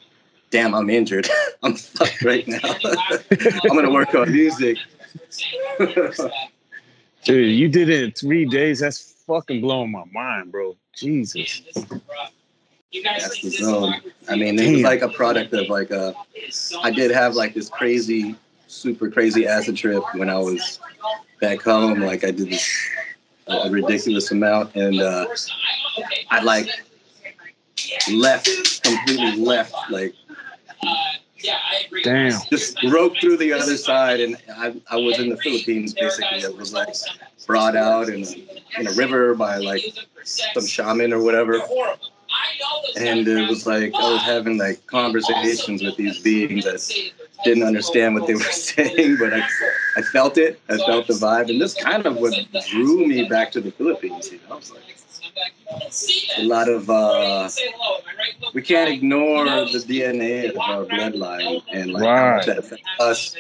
damn, I'm injured. I'm fucked right now. I'm gonna work on music. Dude, you did it in 3 days. That's fucking blowing my mind, bro. Jesus. That's the zone. I mean, it was like a product of like I did have like this super crazy acid trip when I was back home. Like I did this a ridiculous amount, and I like completely left, like damn, just broke through the other side, and I was in the Philippines basically. I was like brought out in a river by like some shaman or whatever. And it was like I was having like conversations with these beings that didn't understand what they were saying, but I felt it. I felt the vibe, and this kind of what drew me back to the Philippines. You know, like a lot of we can't ignore the DNA of our bloodline and like how much that affects us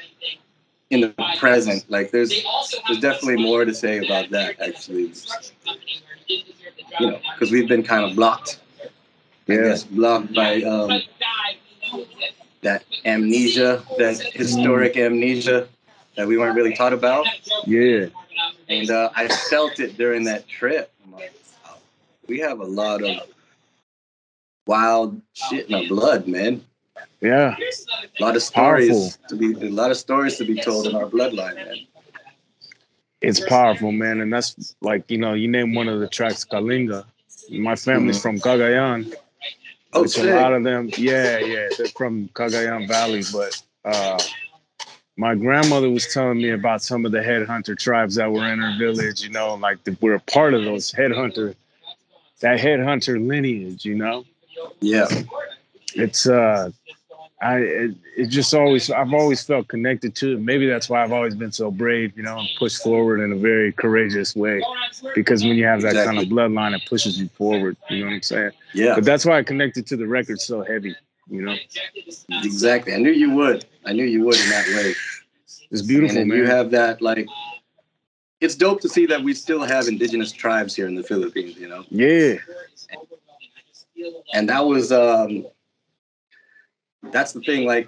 in the present. Like there's definitely more to say about that actually. You know, because we've been kind of blocked. Yes, blocked by that amnesia, that historic amnesia that we weren't really taught about. Yeah. And I felt it during that trip. I'm like, wow, we have a lot of wild shit in our blood, man. Yeah. A lot of stories to be told in our bloodline, man. it's powerful, man. And that's like, you know, you name one of the tracks, Kalinga. My family's from Cagayan, which a lot of them, they're from Cagayan Valley. But my grandmother was telling me about some of the headhunter tribes that were in her village, you know, like we're a part of those that headhunter lineage, you know? Yeah. It's, it just I've always felt connected to it. Maybe that's why I've always been so brave, you know, and pushed forward in a very courageous way. Because when you have that kind of bloodline, it pushes you forward. You know what I'm saying? Yeah. But that's why I connected to the record so heavy, you know? Exactly. I knew you would in that way. It's beautiful, and man. You have that, like, it's dope to see that we still have indigenous tribes here in the Philippines, you know? Yeah. And that was, that's the thing, like,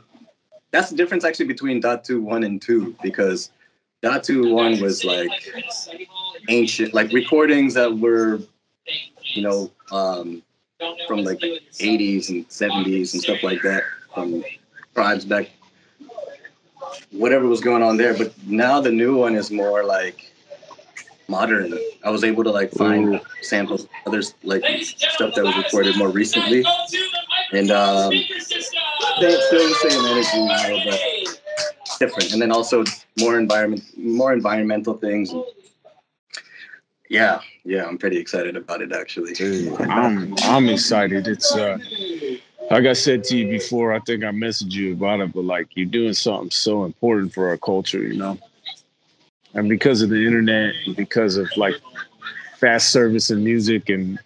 that's the difference actually between Datu 1 and 2, because Datu 1 was like ancient, like recordings that were, you know, from like the 80s and 70s and stuff like that, from tribes back, whatever was going on there. But now the new one is more like modern. I was able to like find samples, others like stuff that was recorded more recently, and it's still the same energy, you know, but different. And then also more environmental things. Yeah, I'm pretty excited about it actually. I'm excited. It's like I said to you before, I think I messaged you about it, but like you're doing something so important for our culture, you know. And because of the internet, and because of like fast service and music and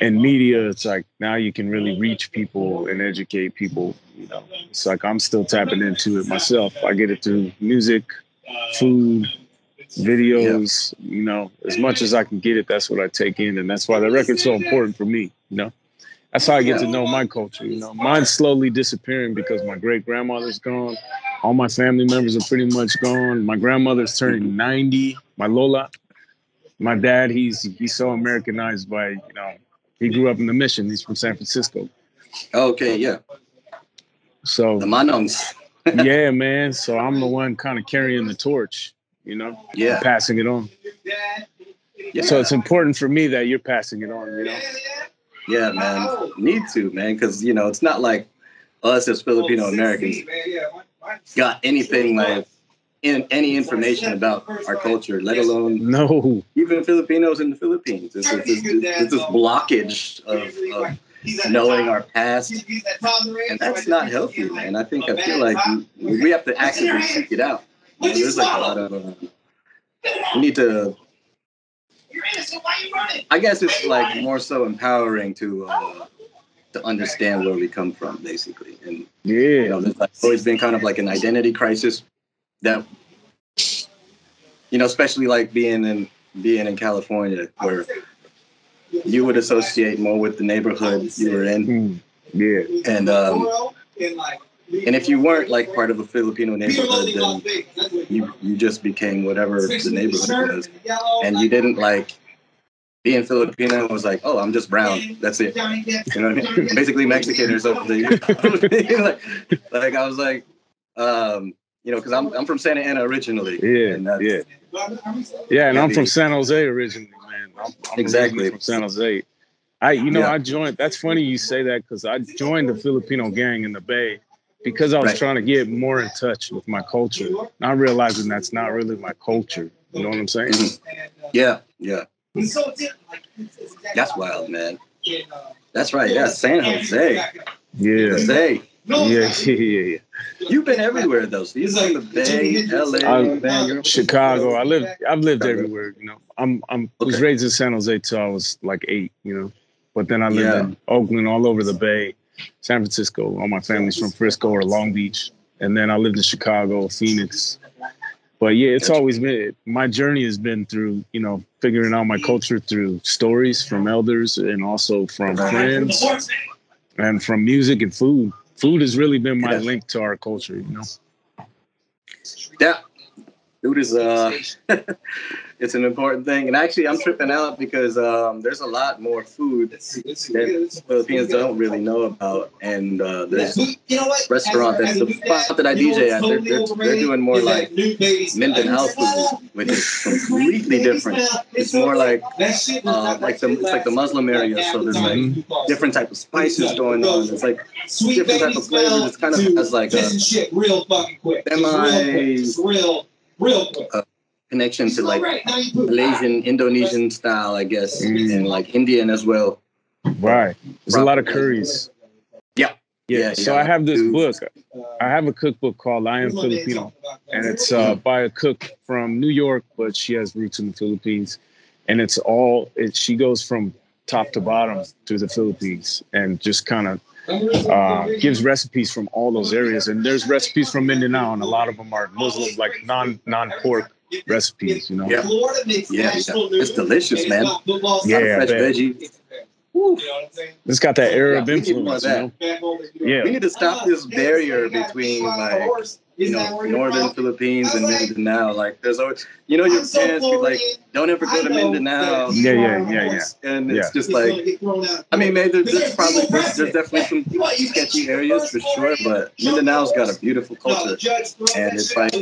media, it's like now you can really reach people and educate people, you know. It's like I'm still tapping into it myself. I get it through music, food, videos, you know, as much as I can get it, that's what I take in. And that's why the record's so important for me, you know. That's how I get to know my culture, you know. Mine's slowly disappearing because my great grandmother's gone. All my family members are pretty much gone. My grandmother's turning 90, my Lola. My dad, he's so Americanized by, you know, he grew up in the Mission. He's from San Francisco. Okay, yeah. So the Manongs. Yeah, man. So I'm the one kind of carrying the torch, you know, and passing it on. Yeah. So it's important for me that you're passing it on, you know. Yeah, man. Need to, man, because you know it's not like us as Filipino Americans got anything like any information about our culture, let alone even Filipinos in the Philippines. It's this blockage of knowing our past, and that's not healthy, man. I feel like we have to actively seek it out. You know, there's like a lot of we need to. I guess it's like more so empowering to understand where we come from, basically, and you know, there's like always been kind of like an identity crisis that, you know, especially like being in California, where you would associate more with the neighborhood you were in. And if you weren't like part of a Filipino neighborhood, then you just became whatever the neighborhood was, and you didn't like being Filipino was like, oh, I'm just brown. That's it. You know what I mean? Basically Mexican or something. like I was like, you know, because I'm from Santa Ana originally. And I'm from San Jose originally, man. I'm exactly from San Jose. I joined. That's funny you say that because I joined the Filipino gang in the Bay because I was trying to get more in touch with my culture. Not realizing that's not really my culture. You know what I'm saying? Mm-hmm. Yeah. That's wild, man. That's right. Yeah, San Jose. Jose. Yeah. You've been everywhere though. So you've been the Bay, LA, Chicago. I've lived everywhere. You know, was raised in San Jose till I was like 8. You know, but then I lived in Oakland, all over the Bay, San Francisco. All my family's from Frisco or Long Beach, and then I lived in Chicago, Phoenix. But yeah, it's always been, my journey has been through, you know, figuring out my culture through stories from elders and also from friends and from music and food. Food has really been my link to our culture, you know? Food is it's an important thing, and actually, I'm tripping out because there's a lot more food that Filipinos don't really know about, and there's a restaurant that's the spot that I DJ at. They're doing more like Mindanao food, which is completely different. It's more like the Muslim area, so there's like different type of spices going on. It's like different type of flavors. It's kind of has like a semi connection to like Malaysian, Indonesian style, I guess, and like Indian as well. Right. There's a lot of curries. Yeah. So I have this book. I have a cookbook called I Am Filipino, and it's by a cook from New York, but she has roots in the Philippines. And she goes from top to bottom through the Philippines and just kind of gives recipes from all those areas. And there's recipes from Mindanao, and a lot of them are Muslim, like non-pork recipes, you know? Yeah. It's delicious, man. Yeah, fresh veggies. It's got that Arab influence, you know? Yeah. We need to stop this barrier between like, northern Philippines and Mindanao. Like there's always, your parents be like, don't ever go to Mindanao. Yeah. And it's just like, I mean, maybe there's definitely some sketchy areas for sure, but Mindanao's got a beautiful culture. And it's like,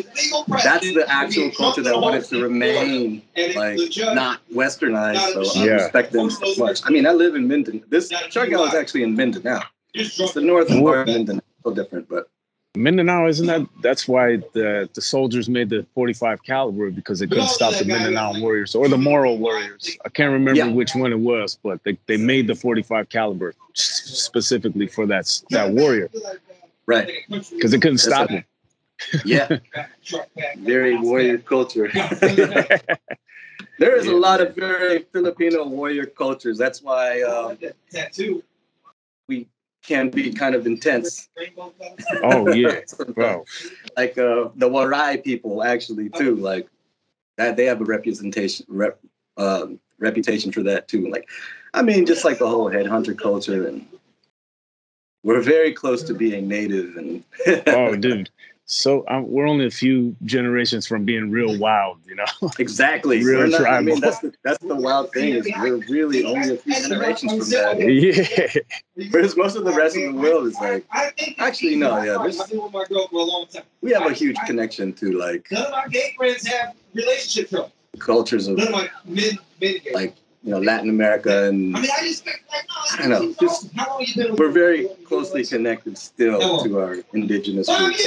that's the actual culture that wanted to remain like not westernized. So I respect them so much. I mean, I live in Mindanao. This Siagao is actually in Mindanao. It's the northern part of Mindanao. So different, but Mindanao, that's why the soldiers made the .45 caliber, because they couldn't stop the Mindanao warriors or the Moro warriors. I can't remember which one it was, but they made the .45 caliber specifically for that warrior. Right. Because they couldn't stop him. Yeah. Very warrior culture. There is a lot of very Filipino warrior cultures. That's why we can be kind of intense. Oh yeah, bro. Like the Waray people actually too. Like that, they have a reputation for that too. Like, I mean, just like the whole headhunter culture, and we're very close to being native. And oh, dude. So we're only a few generations from being real wild, you know? Exactly. Real tribal. I mean, that's the wild thing, is we're really only a few generations from that. Yeah. Whereas most of the rest of the world is like, actually, no, yeah. We have a huge connection to like, none of my gay friends have relationship trouble. Cultures of like, Latin America, and I don't know, just we're very closely connected still to our indigenous roots.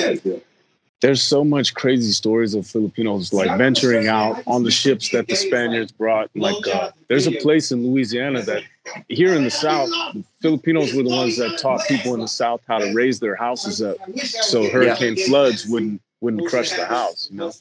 There's so much crazy stories of Filipinos like venturing out on the ships that the Spaniards brought. Like there's a place in Louisiana that here in the South, the Filipinos were the ones that taught people in the South how to raise their houses up so hurricane floods wouldn't crush the house, you know.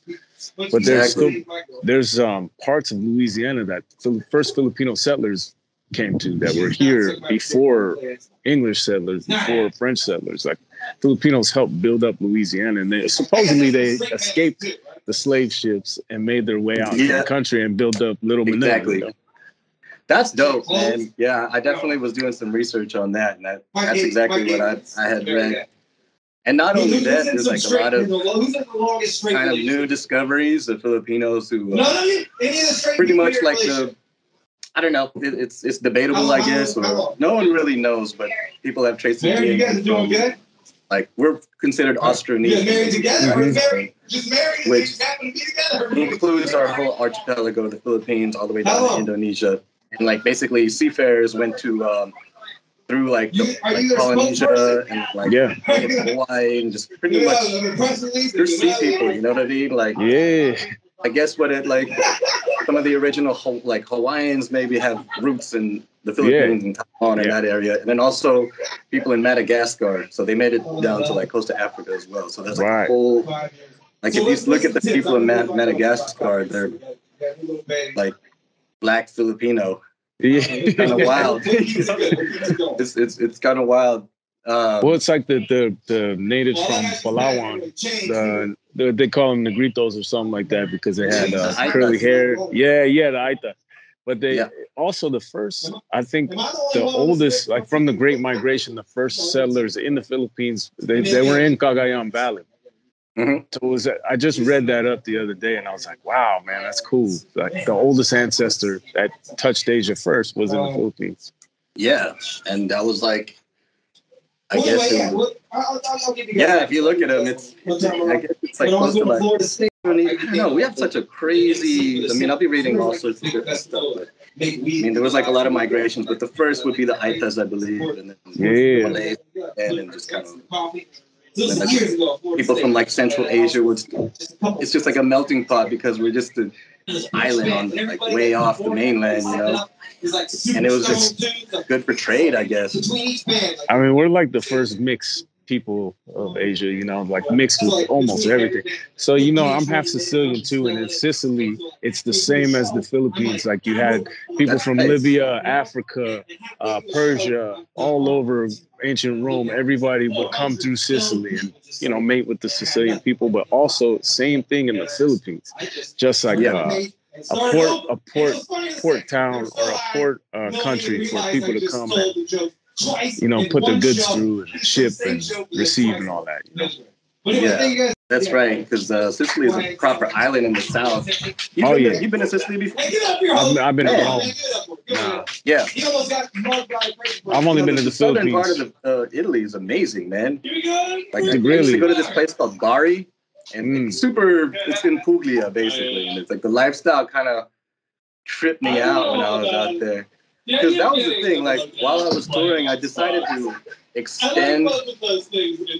But there's parts of Louisiana that the first Filipino settlers came to that were here before English settlers, before French settlers. Like Filipinos helped build up Louisiana, and they escaped the slave ships and made their way out to the country and built up Little Manila. Exactly. You know? That's dope, man. Yeah, I definitely was doing some research on that, and that's exactly what I had read. And not only that, there's like a lot of kind of new discoveries of Filipinos who pretty much like I don't know, it's debatable, I guess, or no one really knows, but people have traced the DNA from, like, we're considered Austronesian, which includes our whole archipelago, the Philippines, all the way down to Indonesia. And like basically seafarers went to through like Polynesia and like Hawaii, and just pretty much they're sea people, you know what I mean? Like, I guess some of the original Hawaiians maybe have roots in the Philippines and Taiwan in that area, and then also people in Madagascar, so they made it down to like close to Africa as well. So there's like a whole, like if you look at the people in Madagascar, they're like Black Filipino. It's kind of wild. It's kind of wild. Well, it's like the natives from Palawan. They call them Negritos or something like that because they had curly hair. Yeah, the Aita. But they also the first, I think the oldest, like from the Great Migration, the first settlers in the Philippines, they were in Cagayan Valley. So I just read that up the other day, and I was like, wow, man, that's cool. Like the oldest ancestor that touched Asia first was in the Philippines. Yeah, and that was like, I guess, if you look at them, I guess it's like close to like, I don't know, we have such a crazy, I mean, I'll be reading all sorts of different stuff, but I mean, there was like a lot of migrations, but the first would be the Aitas, I believe, and then the Malays, and then just kind of, people from like Central Asia it's just like a melting pot because we're just an island on like way off the mainland, you know, and it was just good for trade, I guess. I mean, we're like the first mix people of Asia, you know, like mixed with almost everything. So, you know, I'm half Sicilian too, and in Sicily, it's the same as the Philippines. Like you had people from Libya, Africa, Persia, all over ancient Rome. Everybody would come through Sicily and, you know, mate with the Sicilian people, but also same thing in the Philippines. Just like a port town or a port country for people to come and, you know, put their goods through and ship and receive and all that, you know? Yeah, that's right, because Sicily is a proper island in the south. You've been to Sicily before? I've been in Rome. Yeah. I've only been to the southern Philippines. Part of Italy is amazing, man. Like, I really? used to go to this place called Bari, and it's in Puglia, basically, and it's like the lifestyle kind of tripped me out when I was out there. Because that was the thing, like, while I was touring, I decided to extend. I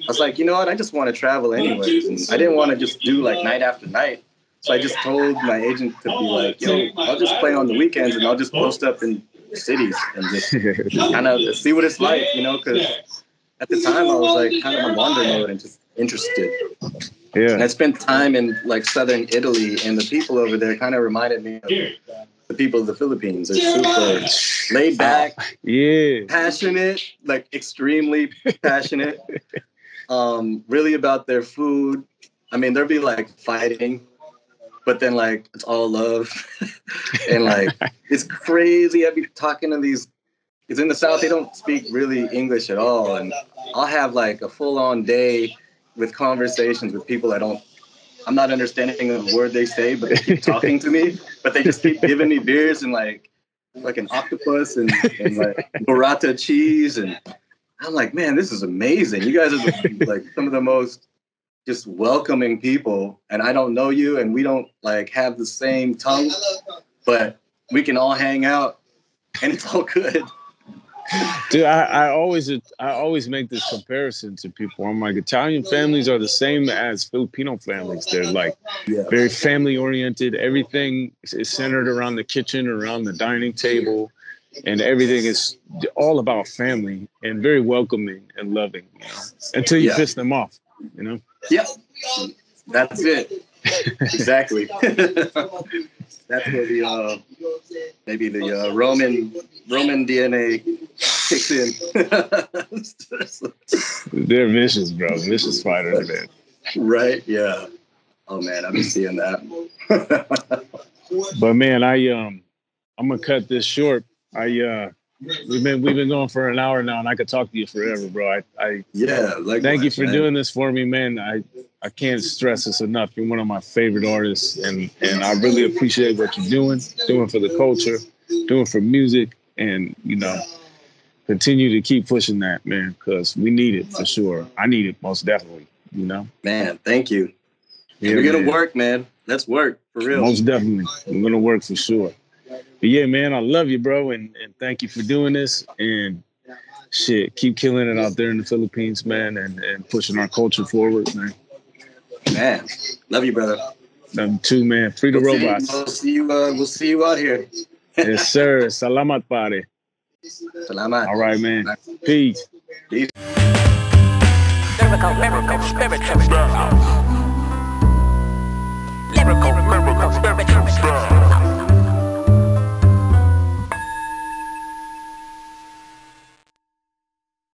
was like, you know what, I just want to travel anyways. And I didn't want to just do, like, night after night. So I just told my agent to be like, yo, I'll just play on the weekends and I'll just post up in cities and just kind of see what it's like, you know, because at the time I was, like, kind of in wander mode and just interested. Yeah. And I spent time in, like, southern Italy, and the people over there kind of reminded me of the people of the Philippines. They're super laid back, passionate, like extremely passionate, really about their food. I mean, there'll be like fighting, but then like it's all love. And like, it's crazy. I'd be talking to these, because in the South, they don't speak really English at all. And I'll have like a full-on day with conversations with people I'm not understanding a word they say, but they keep talking to me. But they just keep giving me beers and like an octopus and like burrata cheese. And I'm like, man, this is amazing. You guys are like some of the most just welcoming people. And I don't know you, and we don't like have the same tongue, but we can all hang out and it's all good. Dude, I always make this comparison to people. I'm like, Italian families are the same as Filipino families. They're like very family oriented. Everything is centered around the kitchen, around the dining table, and everything is all about family and very welcoming and loving, you know, until you piss them off, you know? Yep. That's it. Exactly. That's where the maybe the Roman DNA kicks in. They're vicious, bro. Vicious fighters, man. Right? Yeah. Oh man, I've been seeing that. But man, I'm gonna cut this short. We've been going for an hour now, and I could talk to you forever, bro. Likewise, thank you for doing this for me, man. I can't stress this enough. You're one of my favorite artists, and I really appreciate what you're doing for the culture, doing for music, and, you know, continue to keep pushing that, man, because we need it for sure. I need it most definitely, you know? Man, thank you. Yeah, we're going to work, man. Let's work, for real. Most definitely. We're going to work for sure. But yeah, man, I love you, bro, and thank you for doing this, and shit, keep killing it out there in the Philippines, man, and pushing our culture forward, man. Man, love you, brother. Love you too, man. Free the robots. We'll see you out here. Yes, sir. Salamat, pare. Salamat. All right, man. Peace. Lyrical, spiritual. Lyrical,